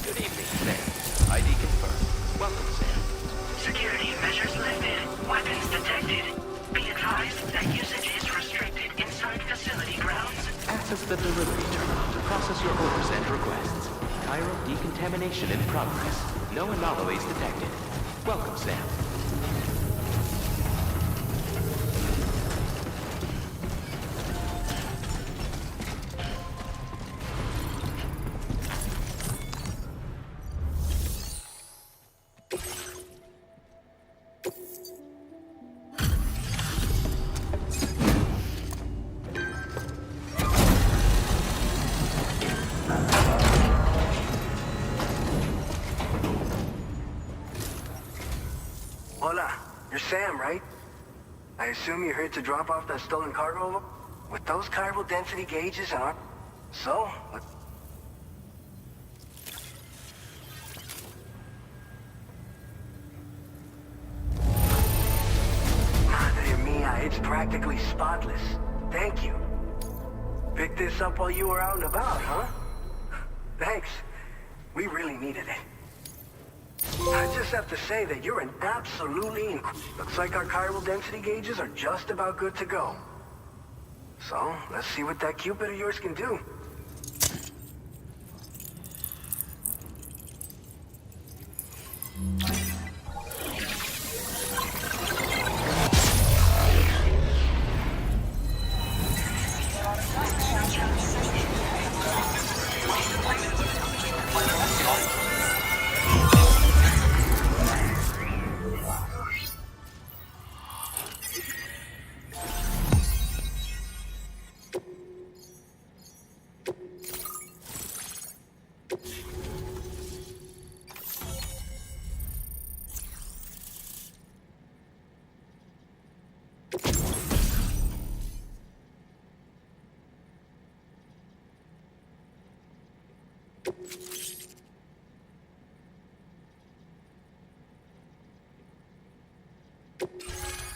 Good evening, Sam. ID confirmed. Welcome, Sam. Security measures lifted. Weapons detected. Be advised that usage is restricted inside facility grounds. Access the delivery terminal to process your orders and requests. Chiral decontamination in progress. No anomalies detected. Welcome, Sam. Hola, you're Sam, right? I assume you're here to drop off that stolen cargo? With those chiral density gauges and our... So, Madre mia, it's practically spotless. Thank you. Picked this up while you were out and about, huh? Thanks. We really needed it. I just have to say that you're an absolutely looks like our chiral density gauges are just about good to go. So, let's see what that Cupid of yours can do.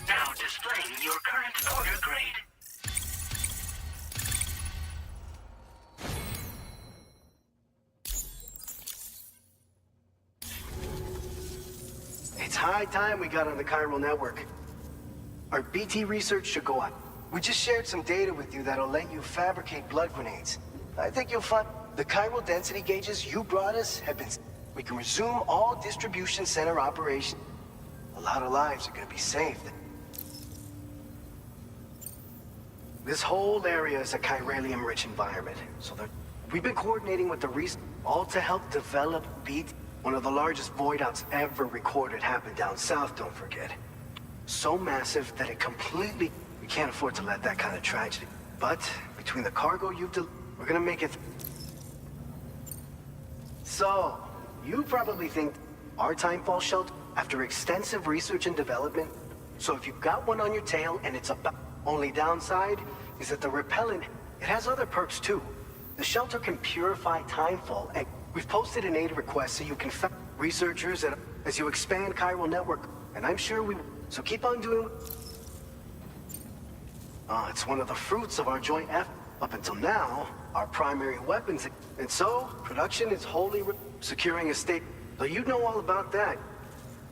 Now displaying your current order grade. It's high time we got on the chiral network. Our BT research should go on. We just shared some data with you that'll let you fabricate blood grenades. I think you'll find the chiral density gauges you brought us have been... We can resume all distribution center operation. A lot of lives are gonna be saved. This whole area is a chiralium-rich environment, so we've been coordinating with the all to help develop BT. One of the largest void outs ever recorded happened down south, don't forget. So massive that it completely... We can't afford to let that kind of tragedy. But between the cargo you've we're gonna make it... So, You probably think our timefall shelter, after extensive research and development, so if you've got one on your tail and it's about... Only downside is that the repellent, it has other perks too. The shelter can purify timefall, and we've posted an aid request so you can researchers as you expand chiral network, and I'm sure we... So keep on doing... it's one of the fruits of our joint effort. Up until now, our primary weapons, and so production is wholly securing a state. So you know all about that.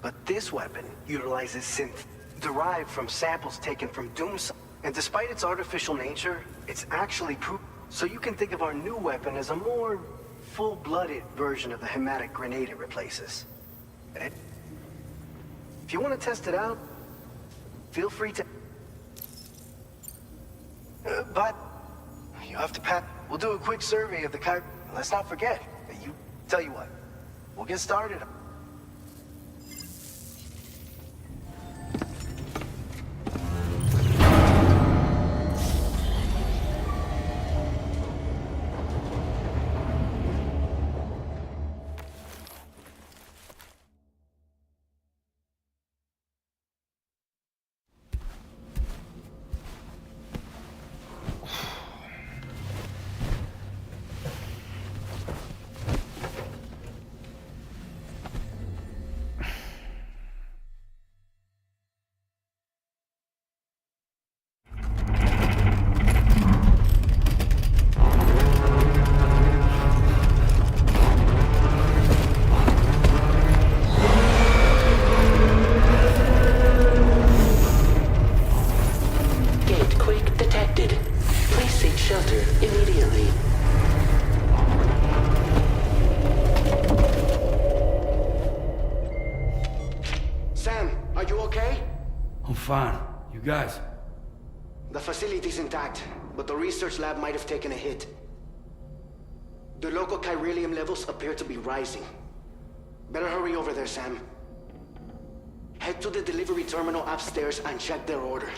But this weapon utilizes synth derived from samples taken from Doom's, and despite its artificial nature, it's actually proof. So you can think of our new weapon as a more full-blooded version of the hematic grenade it replaces. And if you want to test it out, feel free to. But you have to pat. We'll do a quick survey of the car. Let's not forget that you. Tell you what, we'll get started. Fine. You guys? The facility's intact, but the research lab might have taken a hit. The local chiralium levels appear to be rising. Better hurry over there, Sam. Head to the delivery terminal upstairs and check their order.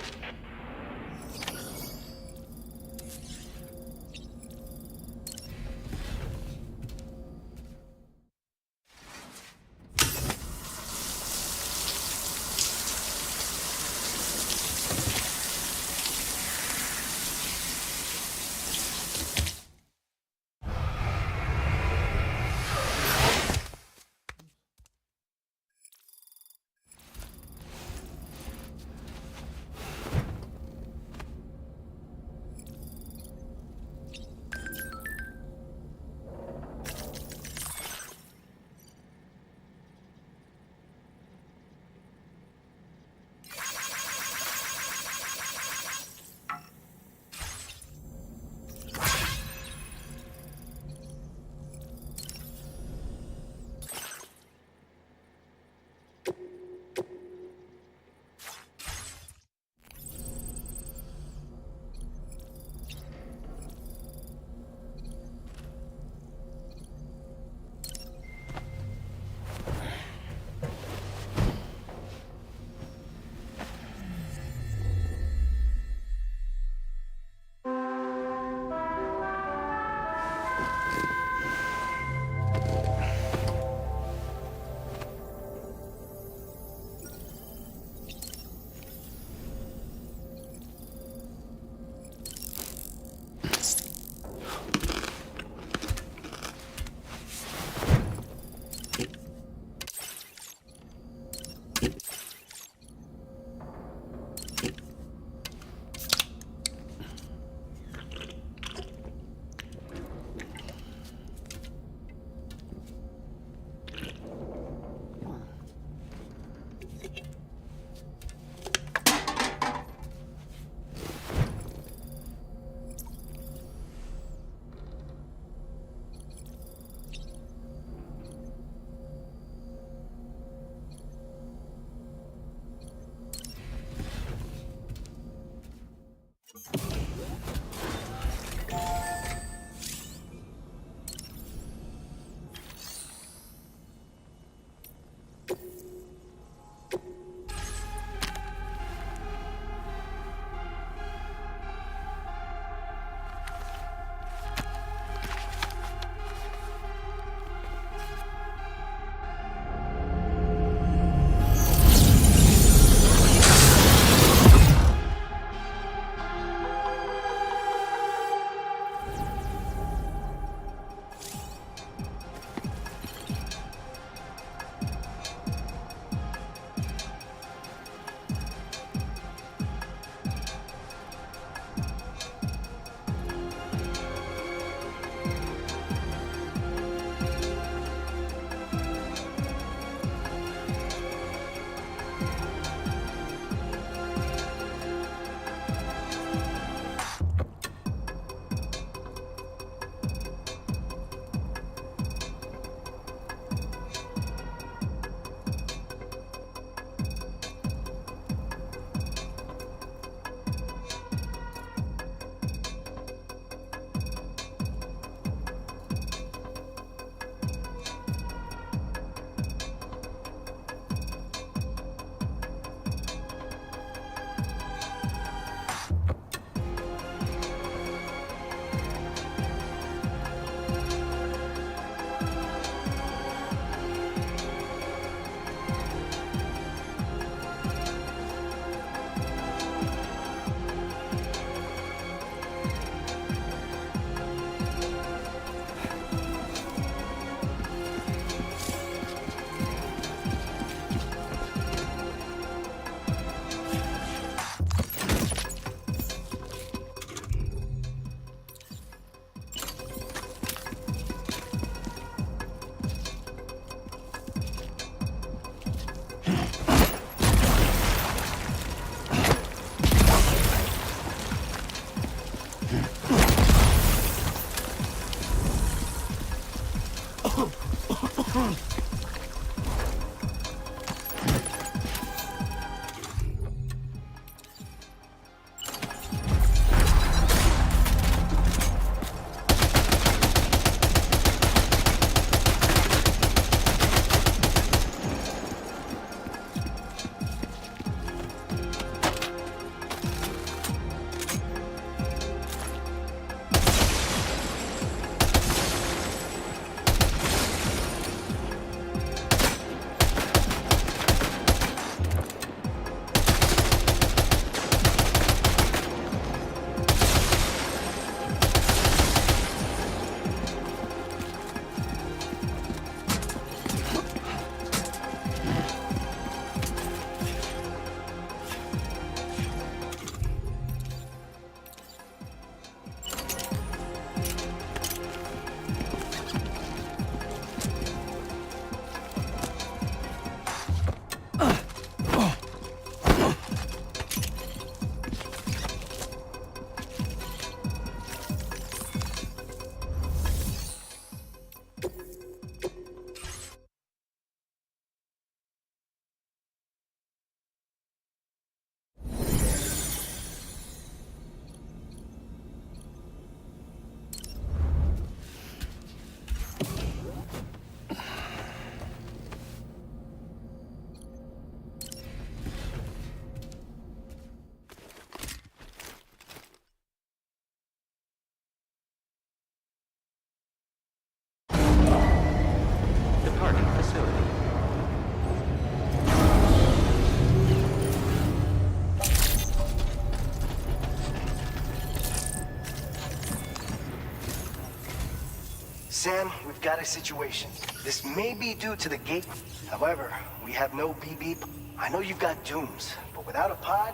Sam, we've got a situation. This may be due to the gate. However, we have no BB. I know you've got dooms, but without a pod,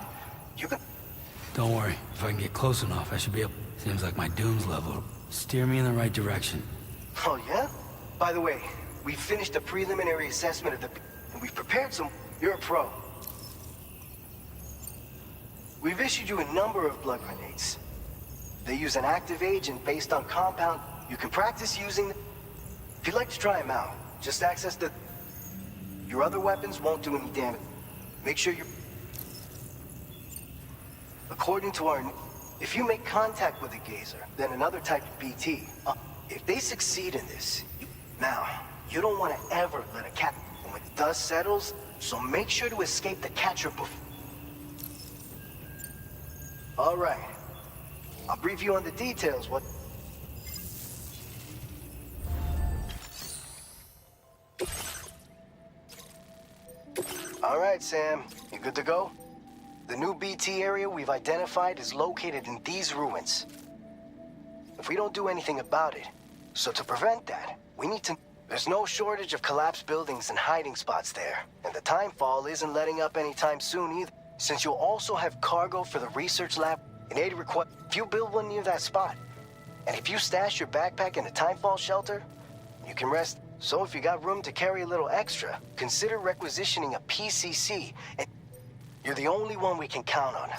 you can... Don't worry. If I can get close enough, I should be able... Seems like my dooms level. Steer me in the right direction. Oh, yeah? By the way, we finished a preliminary assessment of the... and we've prepared some... You're a pro. We've issued you a number of blood grenades. They use an active agent based on compound... You can practice using... If you'd like to try them out, just access the... Your other weapons won't do any damage. Make sure you're... According to our... If you make contact with a gazer, then another type of BT, if they succeed in this, now, you don't want to ever let a cat... When the dust settles, so make sure to escape the catcher before... All right. I'll brief you on the details, what... All right, Sam. You good to go? The new BT area we've identified is located in these ruins. If we don't do anything about it, so to prevent that, we need to... There's no shortage of collapsed buildings and hiding spots there, and the timefall isn't letting up anytime soon either. Since you'll also have cargo for the research lab, an aid request... If you build one near that spot, and if you stash your backpack in a timefall shelter, you can rest... So if you got room to carry a little extra, consider requisitioning a PCC, and you're the only one we can count on.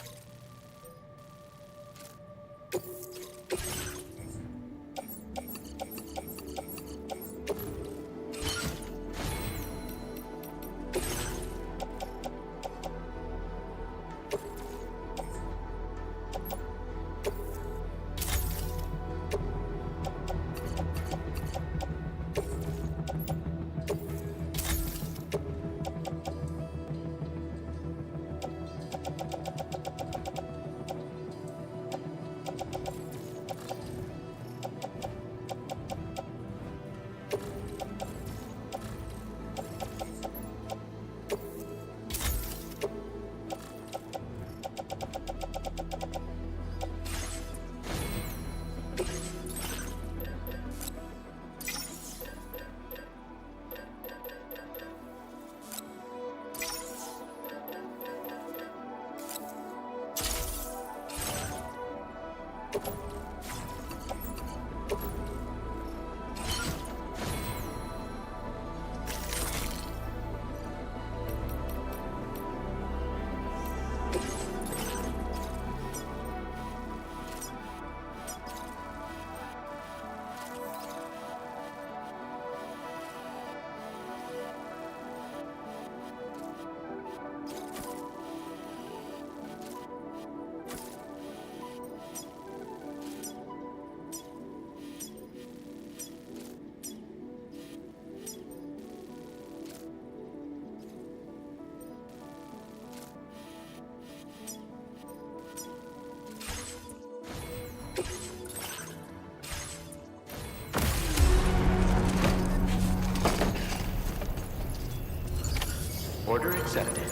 Order accepted.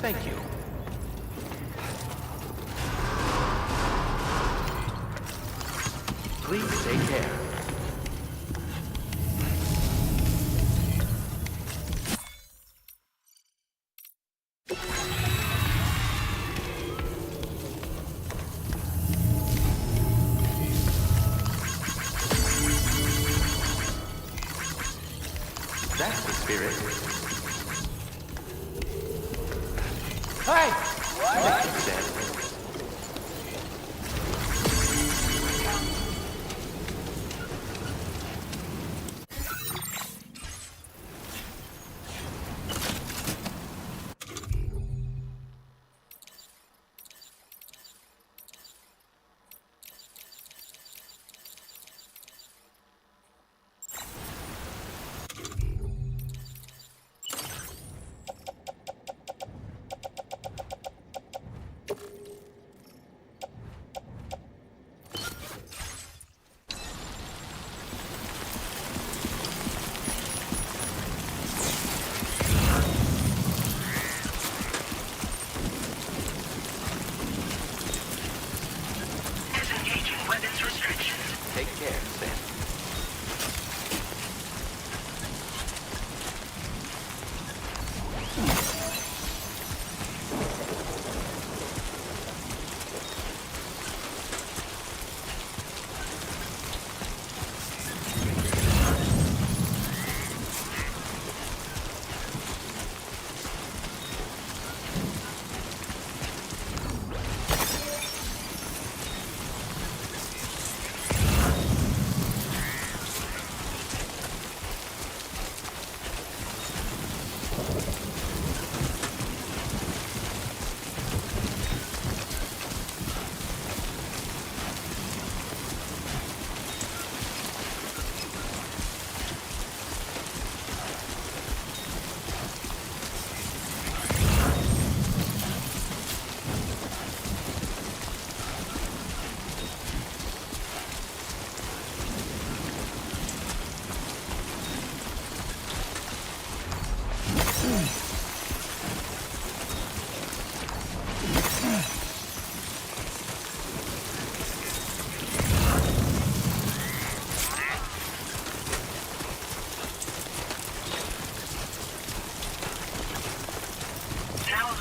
Thank you. Please take care. That's the spirit. Hey! What?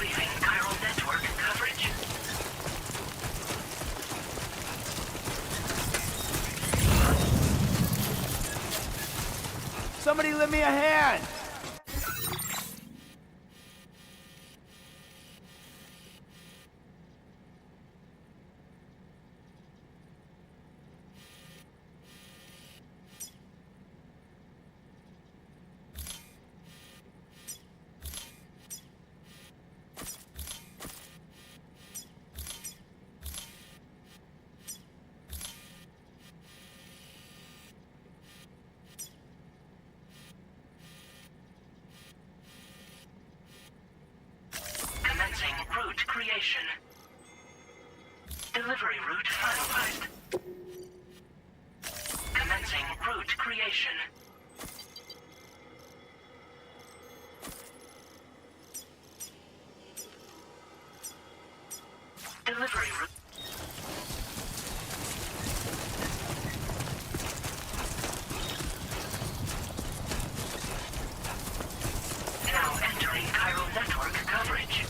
Receiving chiral network coverage. Somebody lend me a hand! Commencing route creation. Delivery route finalized. Commencing route creation. Delivery route. Now entering chiral network coverage.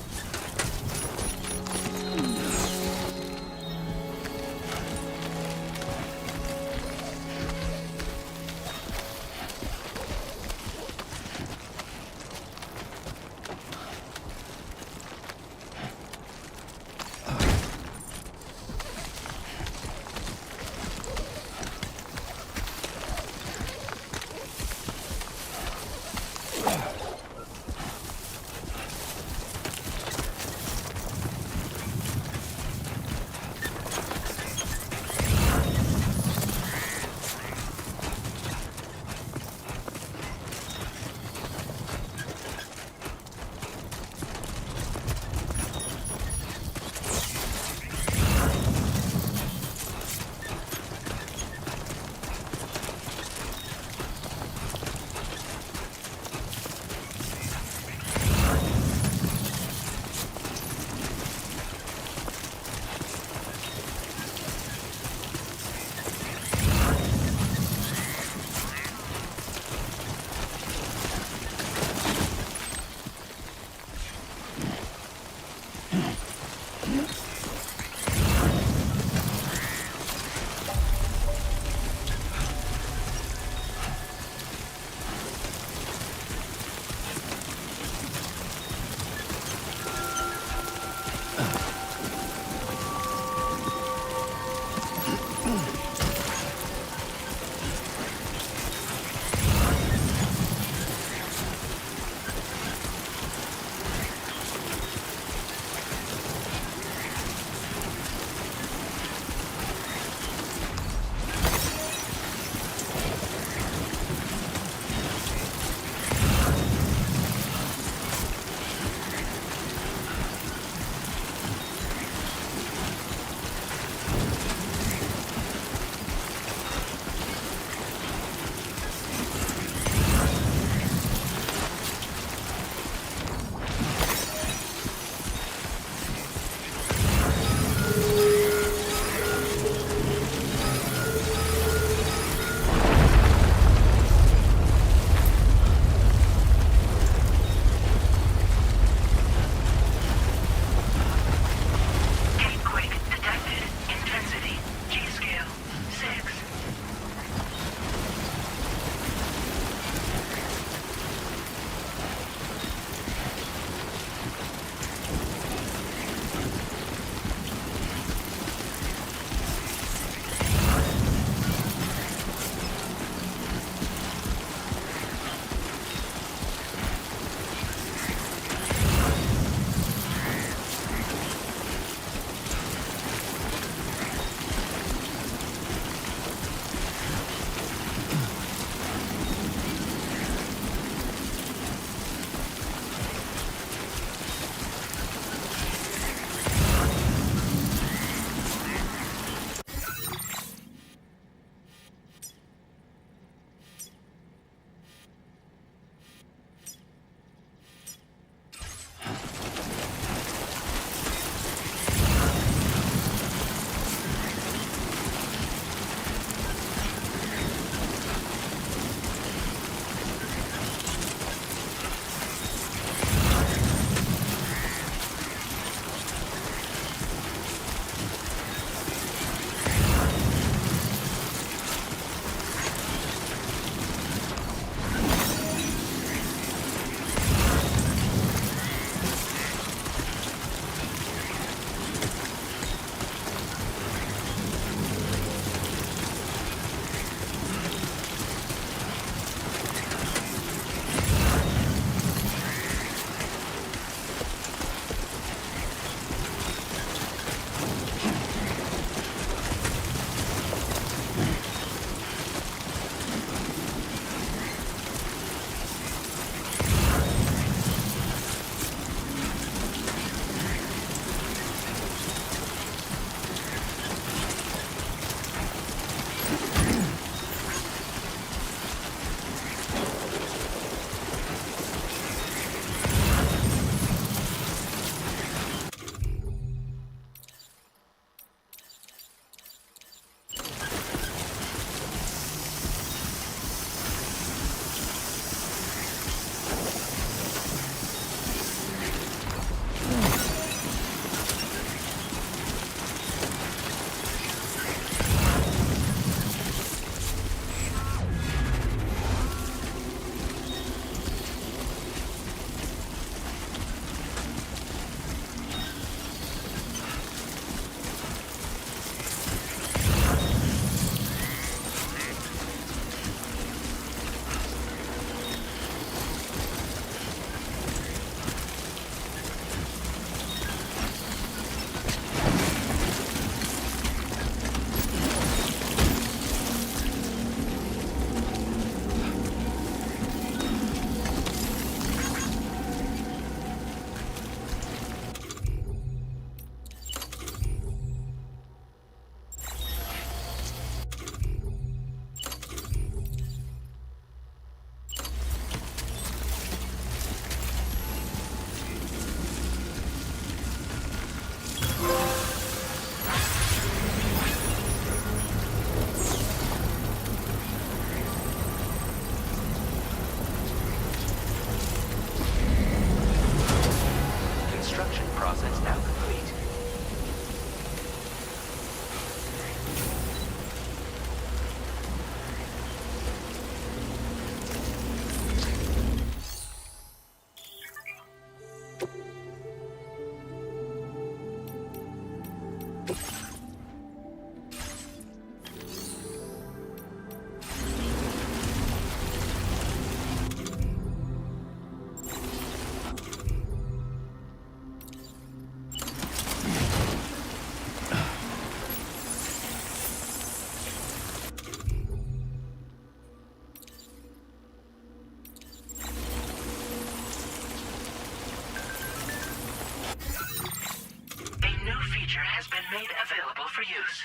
made available for use.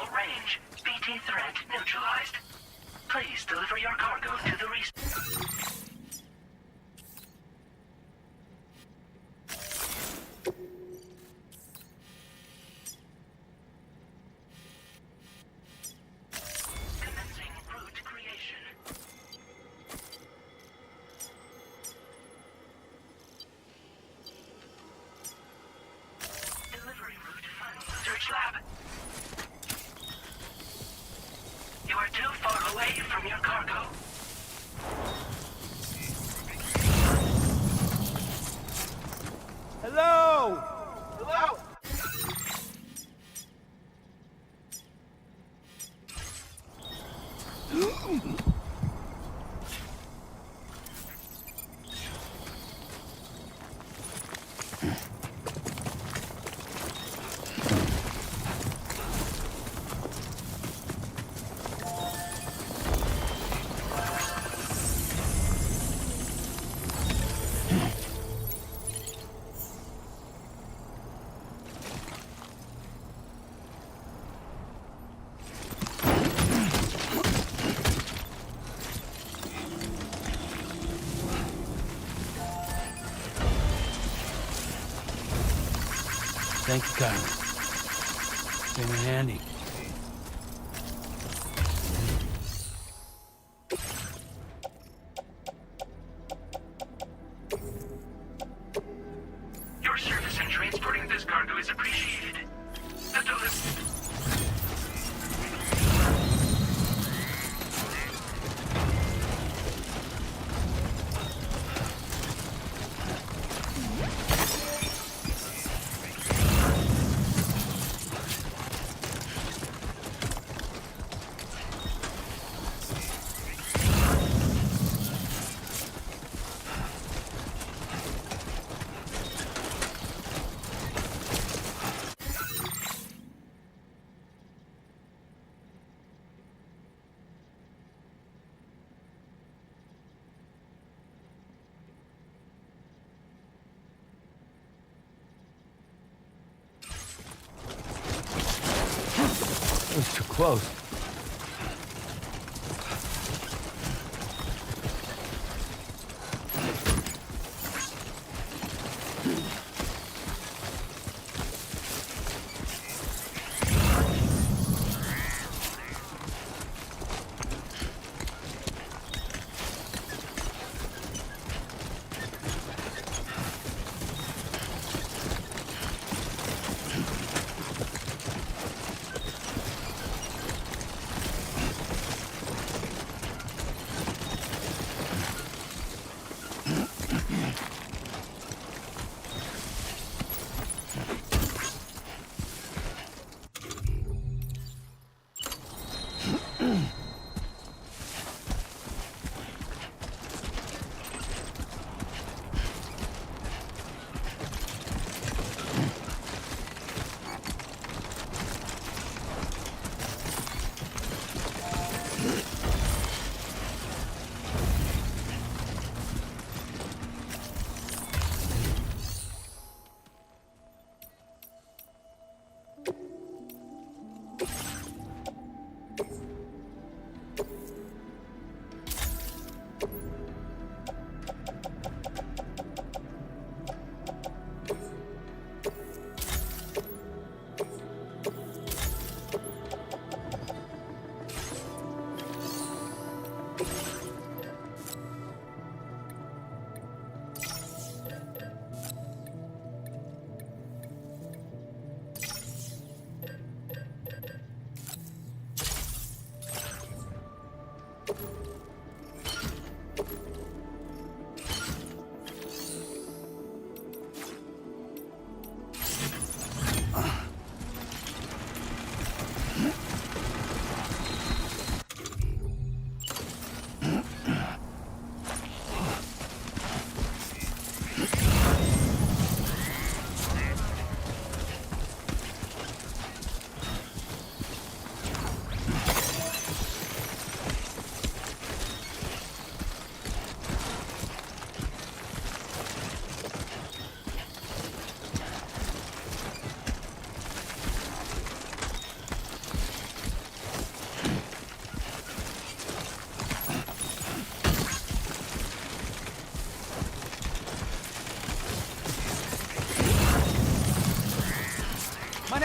All range. BT threat neutralized. Please deliver your cargo to the Commencing route creation. Delivery route final. Search lab. You are too far away from your cargo. Hello! Hello? Thank you, Kyle. Came in handy. Your service in transporting this cargo is appreciated. The It was too close.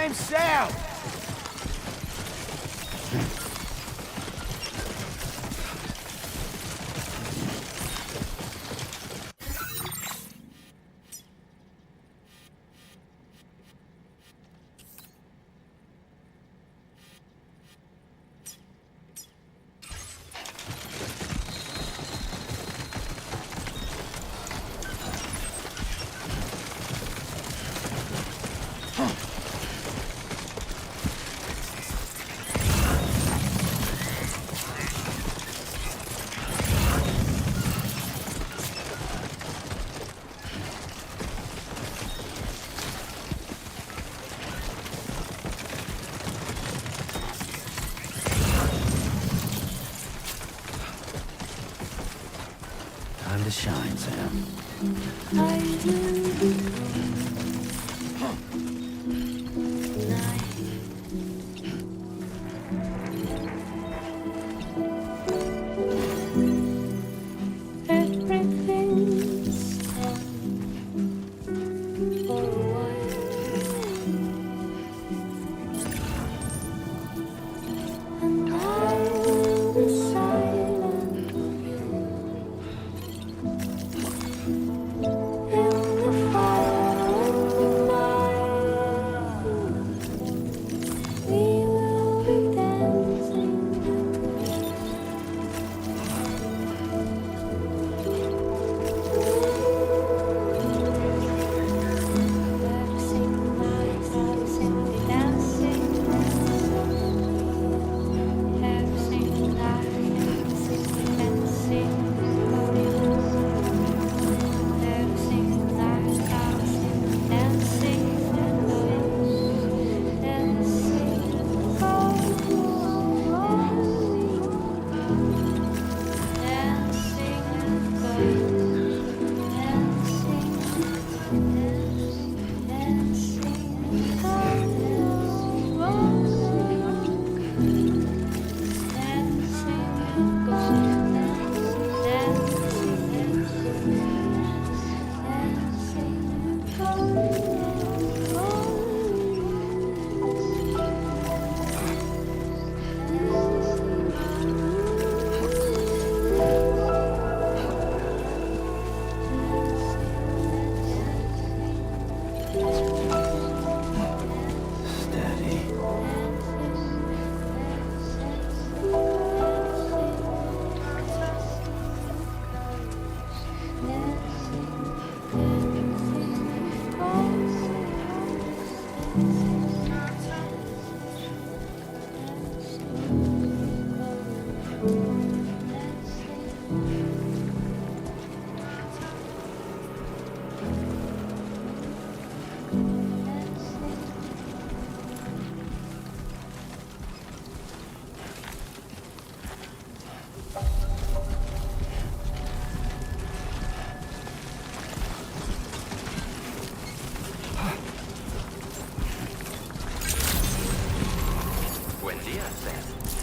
name's Sam! Time to shine, Sam.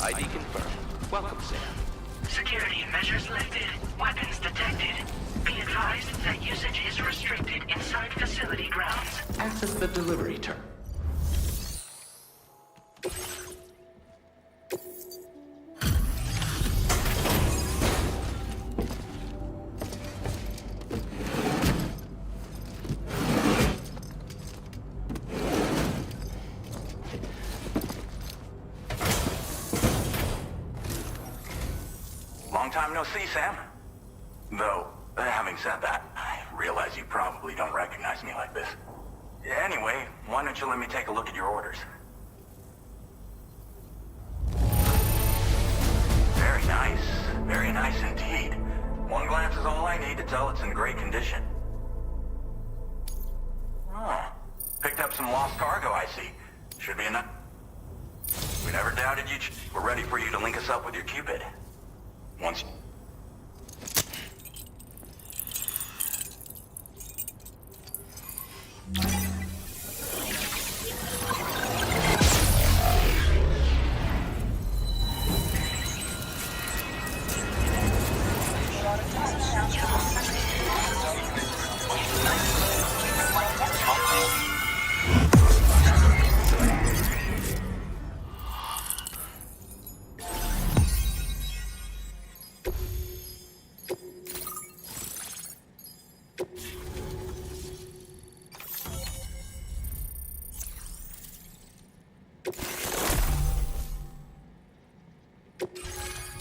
ID confirmed. Welcome, Sam. Security measures lifted. Weapons detected. Be advised that usage is restricted inside facility grounds. Access the delivery terminal. Long time no see, Sam. Though, having said that, I realize you probably don't recognize me like this. Anyway, why don't you let me take a look at your orders? Very nice indeed. One glance is all I need to tell it's in great condition. Oh, picked up some lost cargo, I see. Should be enough. We never doubted you. We're ready for you to link us up with your Cupid. Once...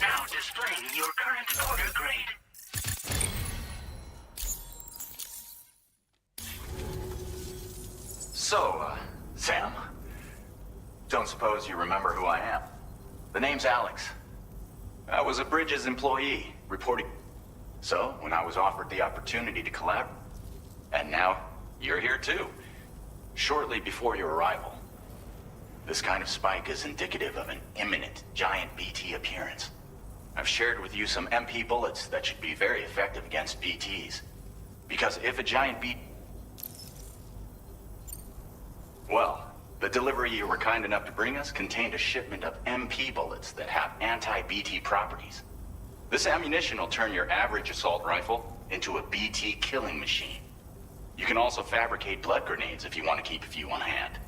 Now displaying your current porter grade. So, Sam, don't suppose you remember who I am? The name's Alex. I was a Bridges employee, reporting. So, when I was offered the opportunity to collaborate, and now you're here too, shortly before your arrival. This kind of spike is indicative of an imminent giant BT appearance. I've shared with you some MP bullets that should be very effective against BTs. Because if a giant Well, the delivery you were kind enough to bring us contained a shipment of MP bullets that have anti-BT properties. This ammunition will turn your average assault rifle into a BT killing machine. You can also fabricate blood grenades if you want to keep a few on hand.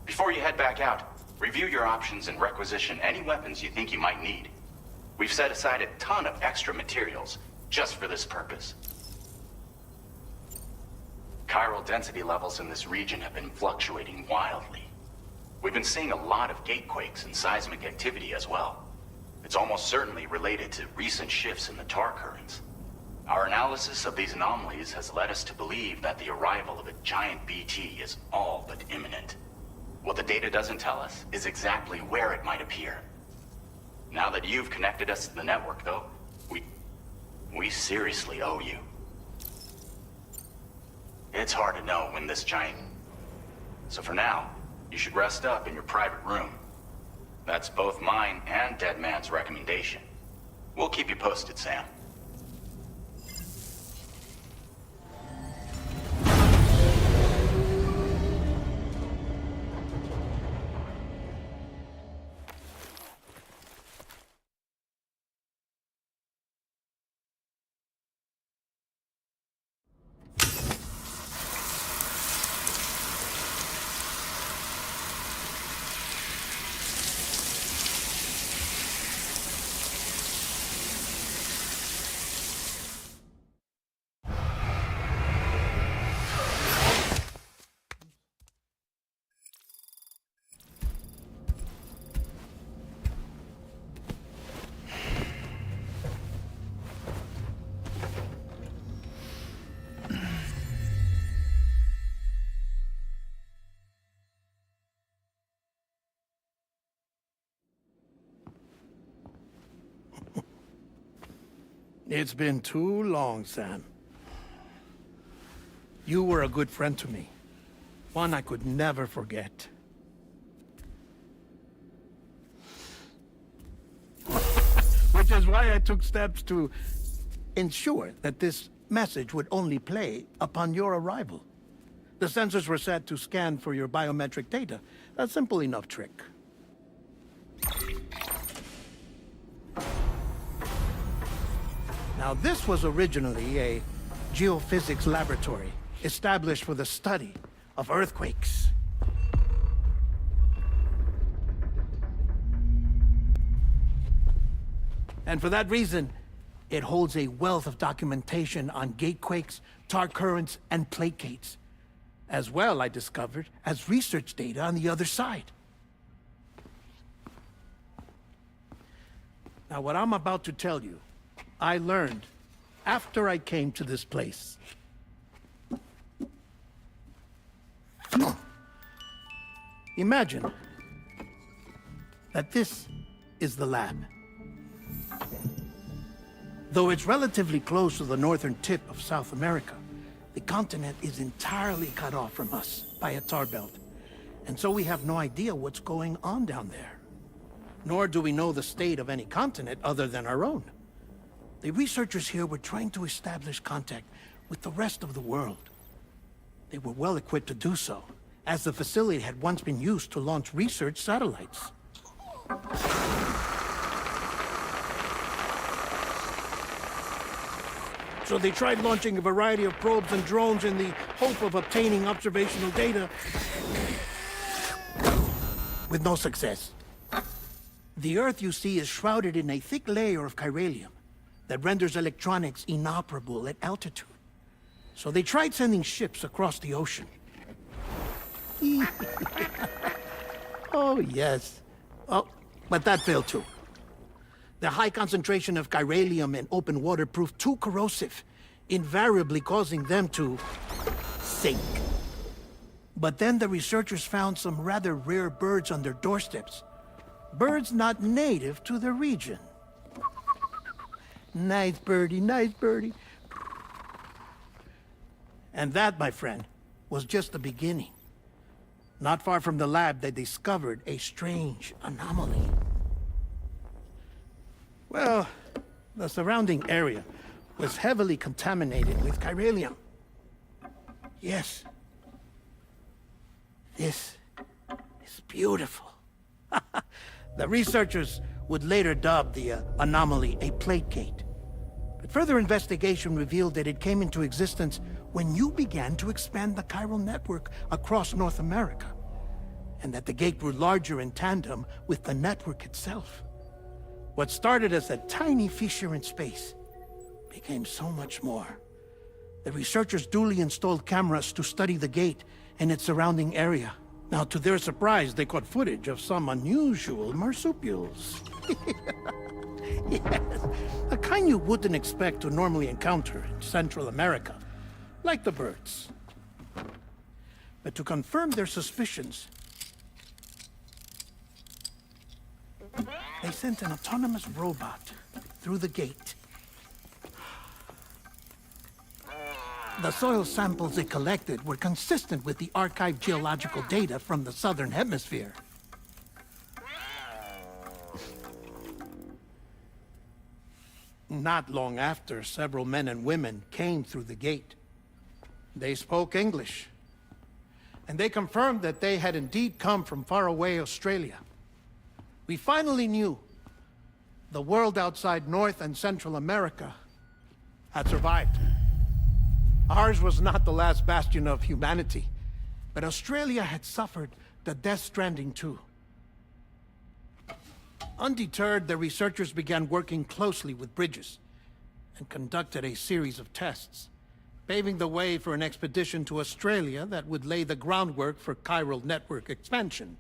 Before you head back out, review your options and requisition any weapons you think you might need. We've set aside a ton of extra materials just for this purpose. Chiral density levels in this region have been fluctuating wildly. We've been seeing a lot of gatequakes and seismic activity as well. It's almost certainly related to recent shifts in the tar currents. Our analysis of these anomalies has led us to believe that the arrival of a giant BT is all but imminent. What the data doesn't tell us is exactly where it might appear. Now that you've connected us to the network, though, we seriously owe you. It's hard to know when this giant... So for now, you should rest up in your private room. That's both mine and Deadman's recommendation. We'll keep you posted, Sam. It's been too long, Sam. You were a good friend to me. One I could never forget. Which is why I took steps to ensure that this message would only play upon your arrival. The sensors were set to scan for your biometric data. A simple enough trick. Now, this was originally a geophysics laboratory established for the study of earthquakes. And for that reason, it holds a wealth of documentation on gatequakes, tar currents, and placates. As well, I discovered, as research data on the other side. Now, what I'm about to tell you, I learned after I came to this place. Imagine that this is the lab. Though it's relatively close to the northern tip of South America, the continent is entirely cut off from us by a tar belt. And so we have no idea what's going on down there. Nor do we know the state of any continent other than our own. The researchers here were trying to establish contact with the rest of the world. They were well equipped to do so, as the facility had once been used to launch research satellites. So they tried launching a variety of probes and drones in the hope of obtaining observational data, with no success. The Earth, you see, is shrouded in a thick layer of chiralium that renders electronics inoperable at altitude. So they tried sending ships across the ocean. Oh, yes. Oh, but that failed too. The high concentration of chiralium in open water proved too corrosive, invariably causing them to sink. But then the researchers found some rather rare birds on their doorsteps. Birds not native to the region. Nice birdie, nice birdie. And that, my friend, was just the beginning. Not far from the lab, they discovered a strange anomaly. Well, the surrounding area was heavily contaminated with chiralium. Yes. This is beautiful. The researchers would later dub the anomaly a plate gate. But further investigation revealed that it came into existence when you began to expand the chiral network across North America, and that the gate grew larger in tandem with the network itself. What started as a tiny fissure in space became so much more. The researchers duly installed cameras to study the gate and its surrounding area. Now, to their surprise, they caught footage of some unusual marsupials. Yes, a kind you wouldn't expect to normally encounter in Central America, like the birds. But to confirm their suspicions, they sent an autonomous robot through the gate. The soil samples it collected were consistent with the archived geological data from the southern hemisphere. Not long after, several men and women came through the gate. They spoke English, and they confirmed that they had indeed come from faraway Australia. We finally knew the world outside North and Central America had survived. Ours was not the last bastion of humanity, but Australia had suffered the Death Stranding too. Undeterred, the researchers began working closely with Bridges and conducted a series of tests, paving the way for an expedition to Australia that would lay the groundwork for chiral network expansion.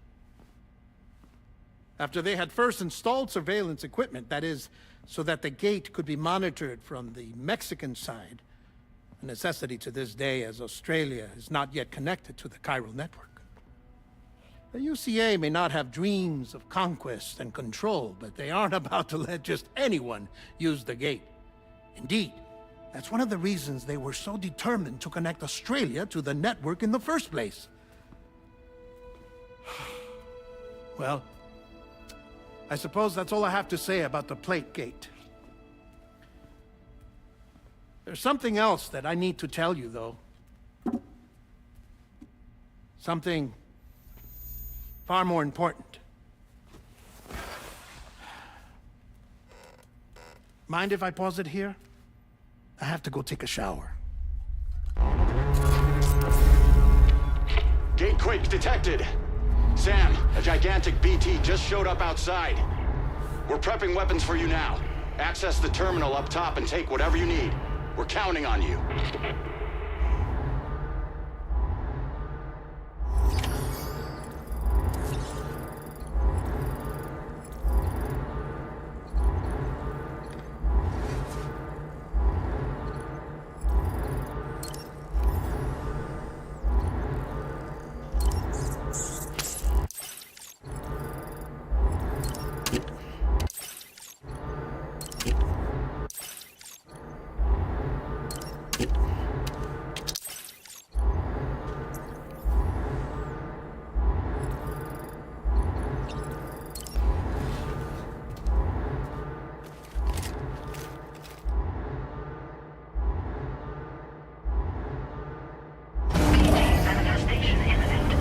After they had first installed surveillance equipment, that is, so that the gate could be monitored from the Mexican side, a necessity to this day as Australia is not yet connected to the chiral network. The UCA may not have dreams of conquest and control, but they aren't about to let just anyone use the gate. Indeed, that's one of the reasons they were so determined to connect Australia to the network in the first place. Well, I suppose that's all I have to say about the plate gate. There's something else that I need to tell you, though. Something far more important. Mind if I pause it here? I have to go take a shower. Gate quake detected. Sam, a gigantic BT just showed up outside. We're prepping weapons for you now. Access the terminal up top and take whatever you need. We're counting on you. Manifestation imminent.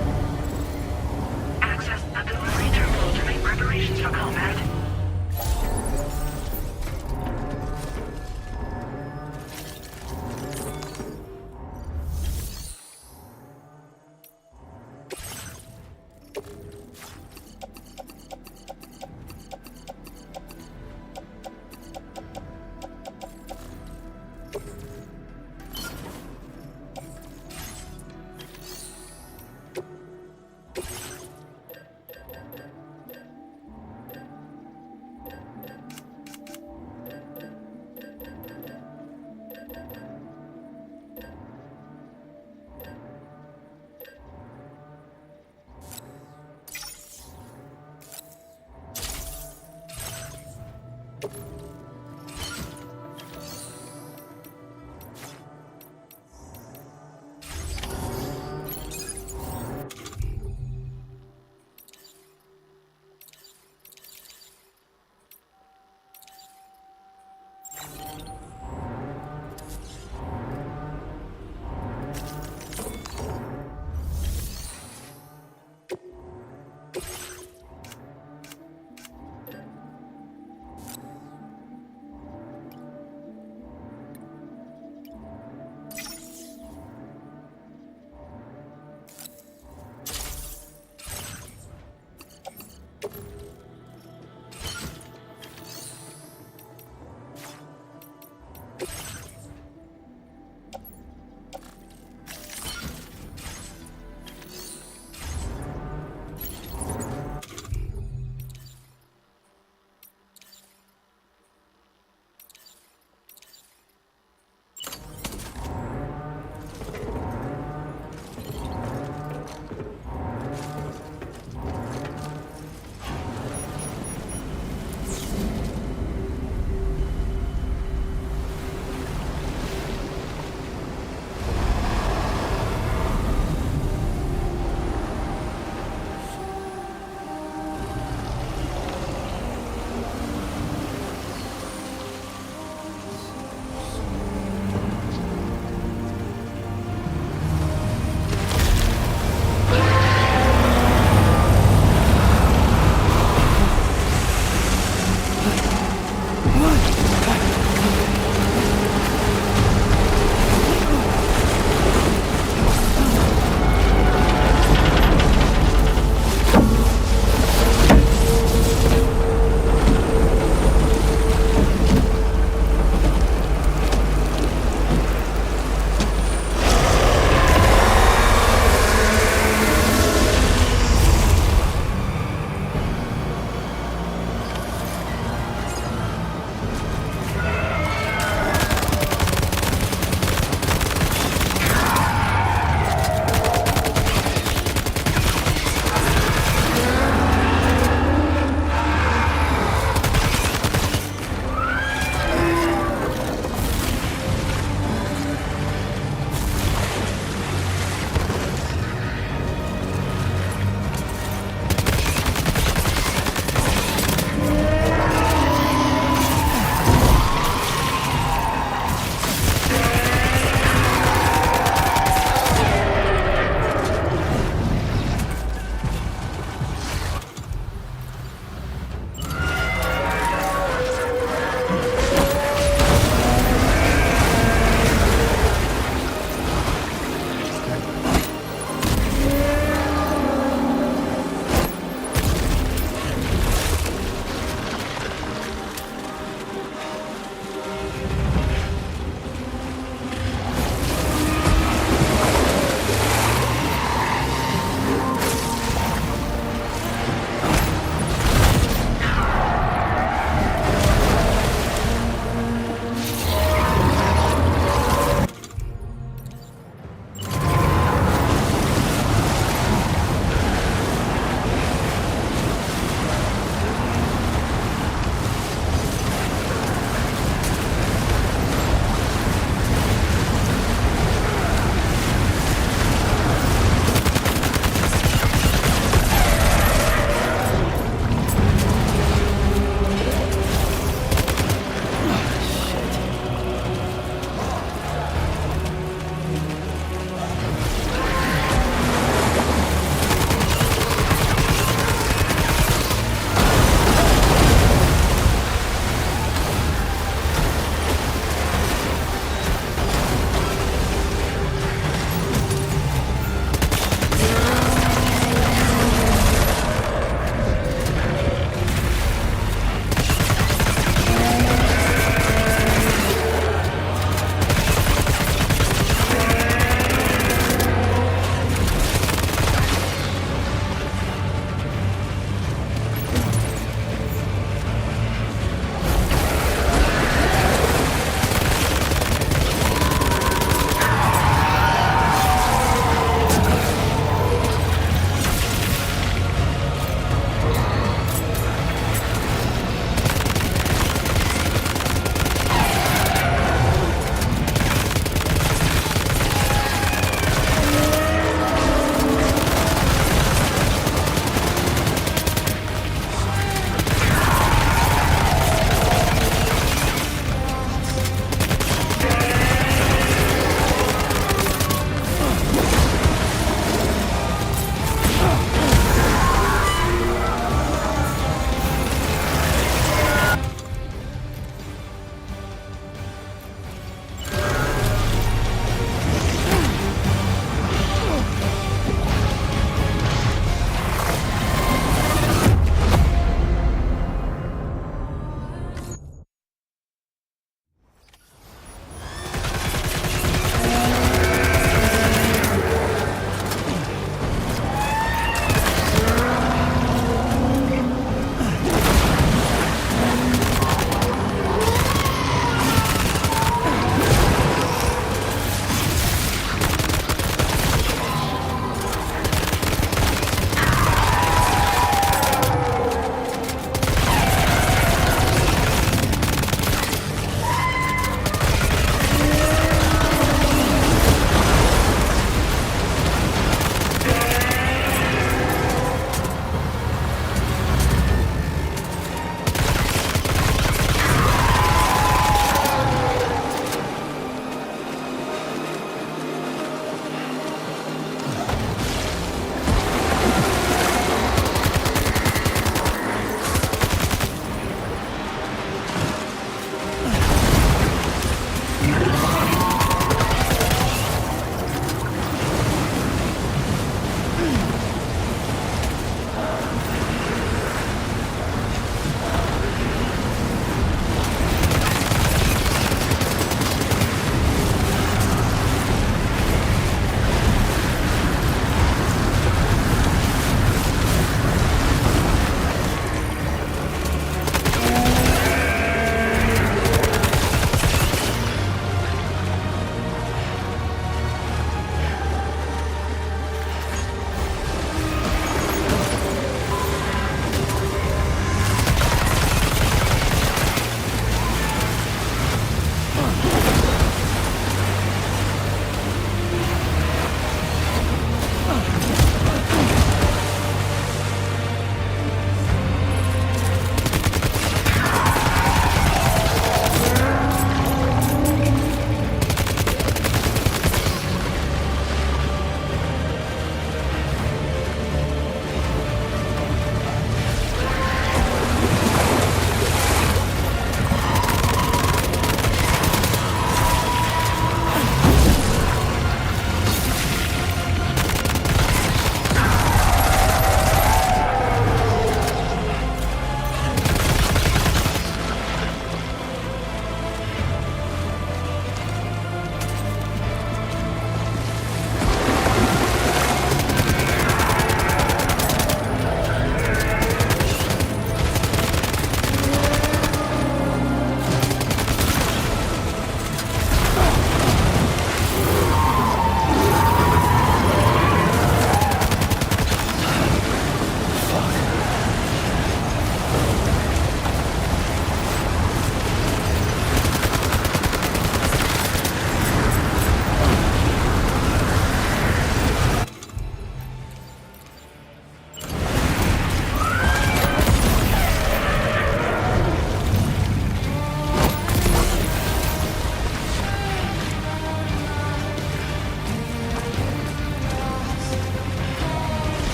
Access the delivery terminal to make preparations for combat.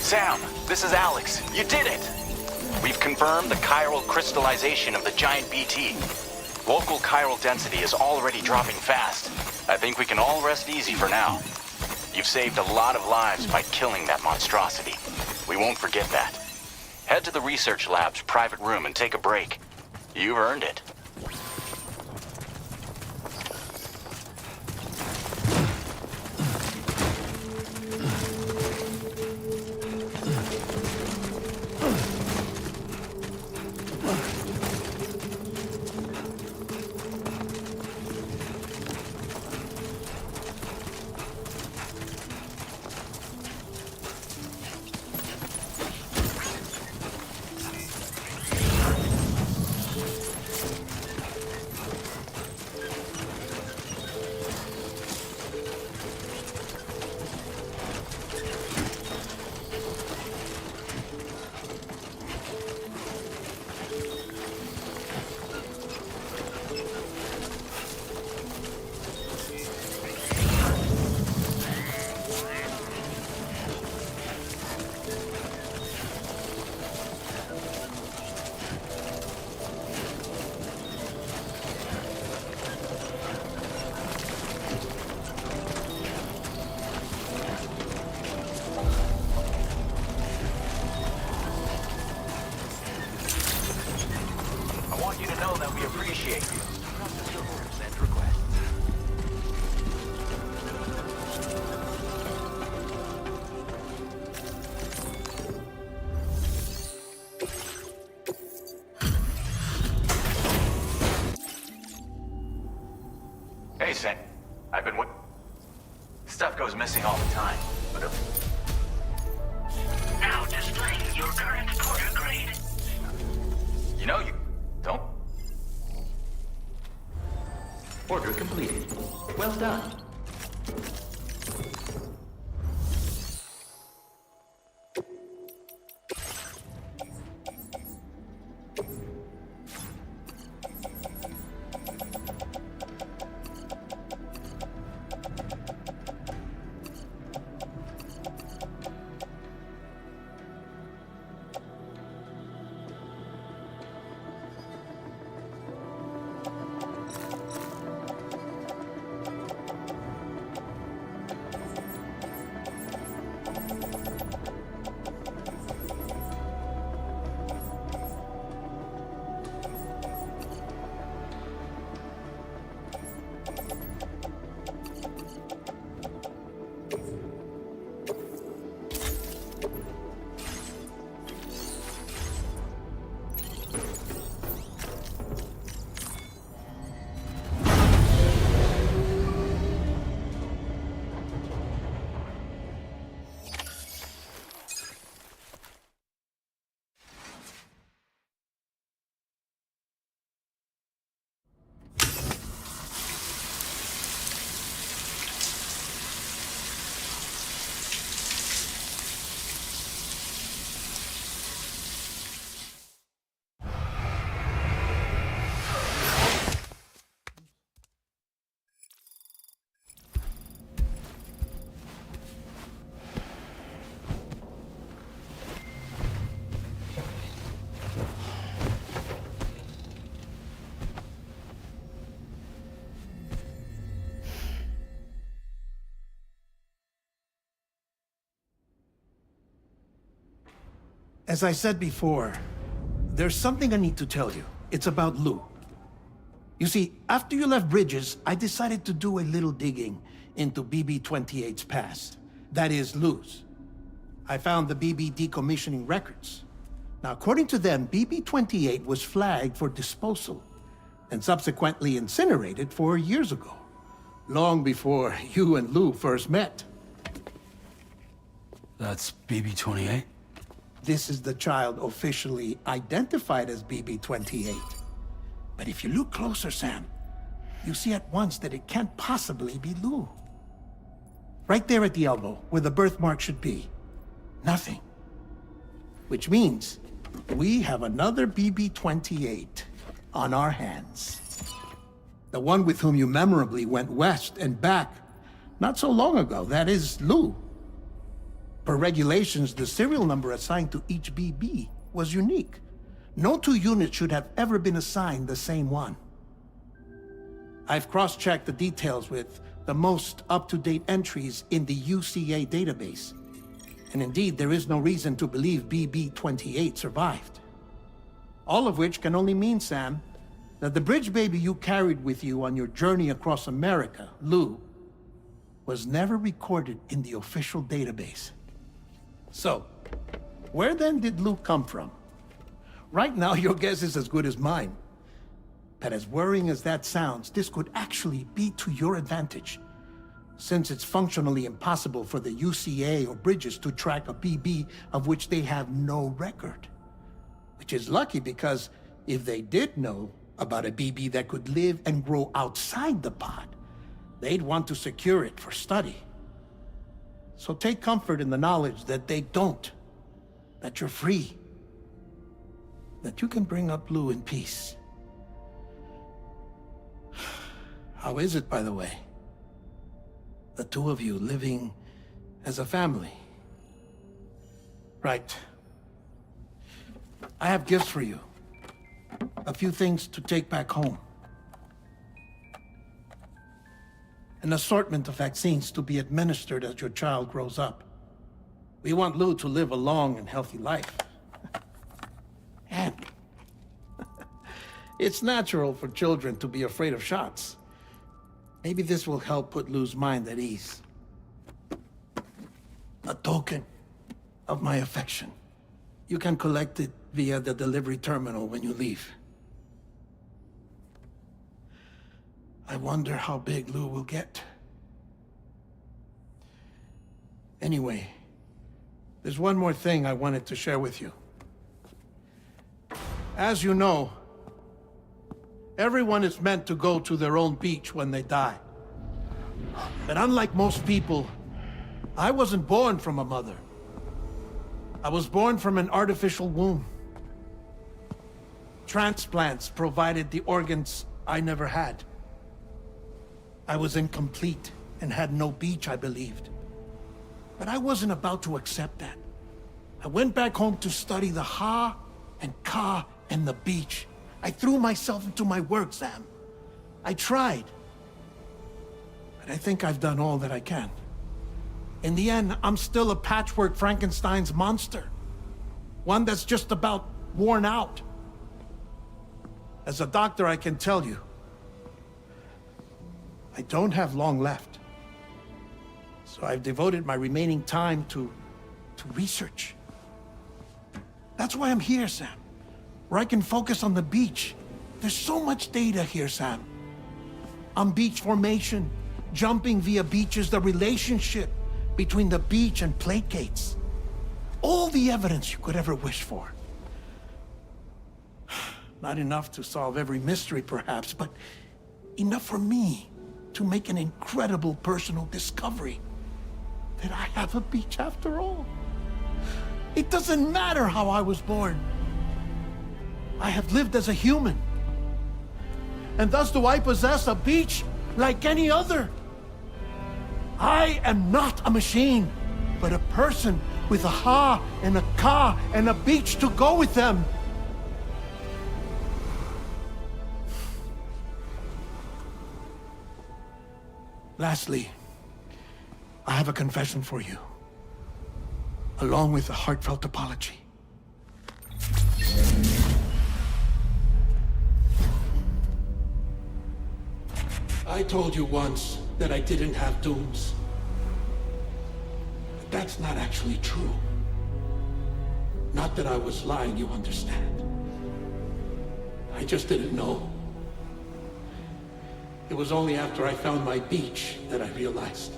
Sam, this is Alex. You did it! We've confirmed the chiral crystallization of the giant BT. Local chiral density is already dropping fast. I think we can all rest easy for now. You've saved a lot of lives by killing that monstrosity. We won't forget that. Head to the research lab's private room and take a break. You've earned it. Hey, Sam. I've been Stuff goes missing all the time. Now displaying your current porter grade. You know, you don't... Order completed. Well done. As I said before, there's something I need to tell you. It's about Lou. You see, after you left Bridges, I decided to do a little digging into BB-28's past. That is, Lou's. I found the BB decommissioning records. Now, according to them, BB-28 was flagged for disposal and subsequently incinerated 4 years ago, long before you and Lou first met. That's BB-28? This is the child officially identified as BB-28. But if you look closer, Sam, you see at once that it can't possibly be Lou. Right there at the elbow, where the birthmark should be. Nothing. Which means we have another BB-28 on our hands. The one with whom you memorably went west and back not so long ago, that is Lou. Per regulations, the serial number assigned to each BB was unique. No two units should have ever been assigned the same one. I've cross-checked the details with the most up-to-date entries in the UCA database. And indeed, there is no reason to believe BB-28 survived. All of which can only mean, Sam, that the bridge baby you carried with you on your journey across America, Lou, was never recorded in the official database. So, where then did Lou come from? Right now, your guess is as good as mine. But as worrying as that sounds, this could actually be to your advantage, since it's functionally impossible for the UCA or Bridges to track a BB of which they have no record. Which is lucky, because if they did know about a BB that could live and grow outside the pod, they'd want to secure it for study. So take comfort in the knowledge that they don't, that you're free, that you can bring up Lou in peace. How is it, by the way? The two of you living as a family? Right. I have gifts for you. A few things to take back home. An assortment of vaccines to be administered as your child grows up. We want Lou to live a long and healthy life. And it's natural for children to be afraid of shots. Maybe this will help put Lou's mind at ease. A token of my affection. You can collect it via the delivery terminal when you leave. I wonder how big Lou will get. Anyway, there's one more thing I wanted to share with you. As you know, everyone is meant to go to their own beach when they die. But unlike most people, I wasn't born from a mother. I was born from an artificial womb. Transplants provided the organs I never had. I was incomplete and had no beach, I believed. But I wasn't about to accept that. I went back home to study the Ha and Ka and the beach. I threw myself into my work, Sam. I tried. But I think I've done all that I can. In the end, I'm still a patchwork Frankenstein's monster. One that's just about worn out. As a doctor, I can tell you, I don't have long left. So I've devoted my remaining time to research. That's why I'm here, Sam. Where I can focus on the beach. There's so much data here, Sam. On beach formation, jumping via beaches, the relationship between the beach and plate gates. All the evidence you could ever wish for. Not enough to solve every mystery, perhaps, but enough for me to make an incredible personal discovery. That I have a beach after all. It doesn't matter how I was born. I have lived as a human. And thus do I possess a beach like any other. I am not a machine, but a person with a Ha and a Ka and a beach to go with them. Lastly, I have a confession for you, along with a heartfelt apology. I told you once that I didn't have dooms. But that's not actually true. Not that I was lying, you understand. I just didn't know. It was only after I found my beach that I realized.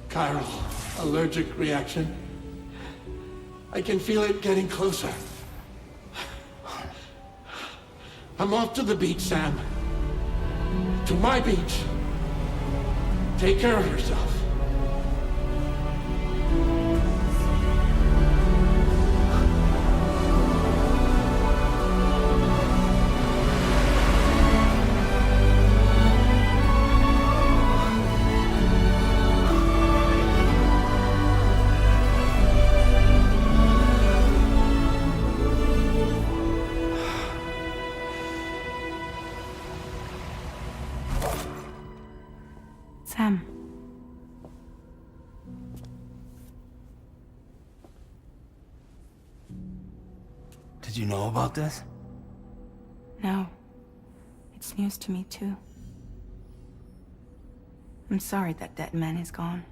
Chiral allergic reaction. I can feel it getting closer. I'm off to the beach, Sam. To my beach. Take care of yourself. Sam. Did you know about this? No. It's news to me, too. I'm sorry that that man is gone.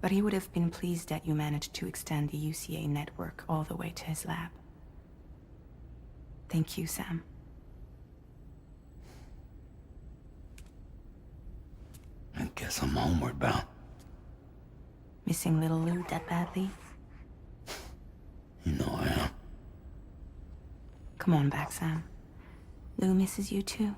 But he would have been pleased that you managed to extend the UCA network all the way to his lab. Thank you, Sam. I guess I'm homeward bound. Missing little Lou that badly? You know I am. Come on back, Sam. Lou misses you too.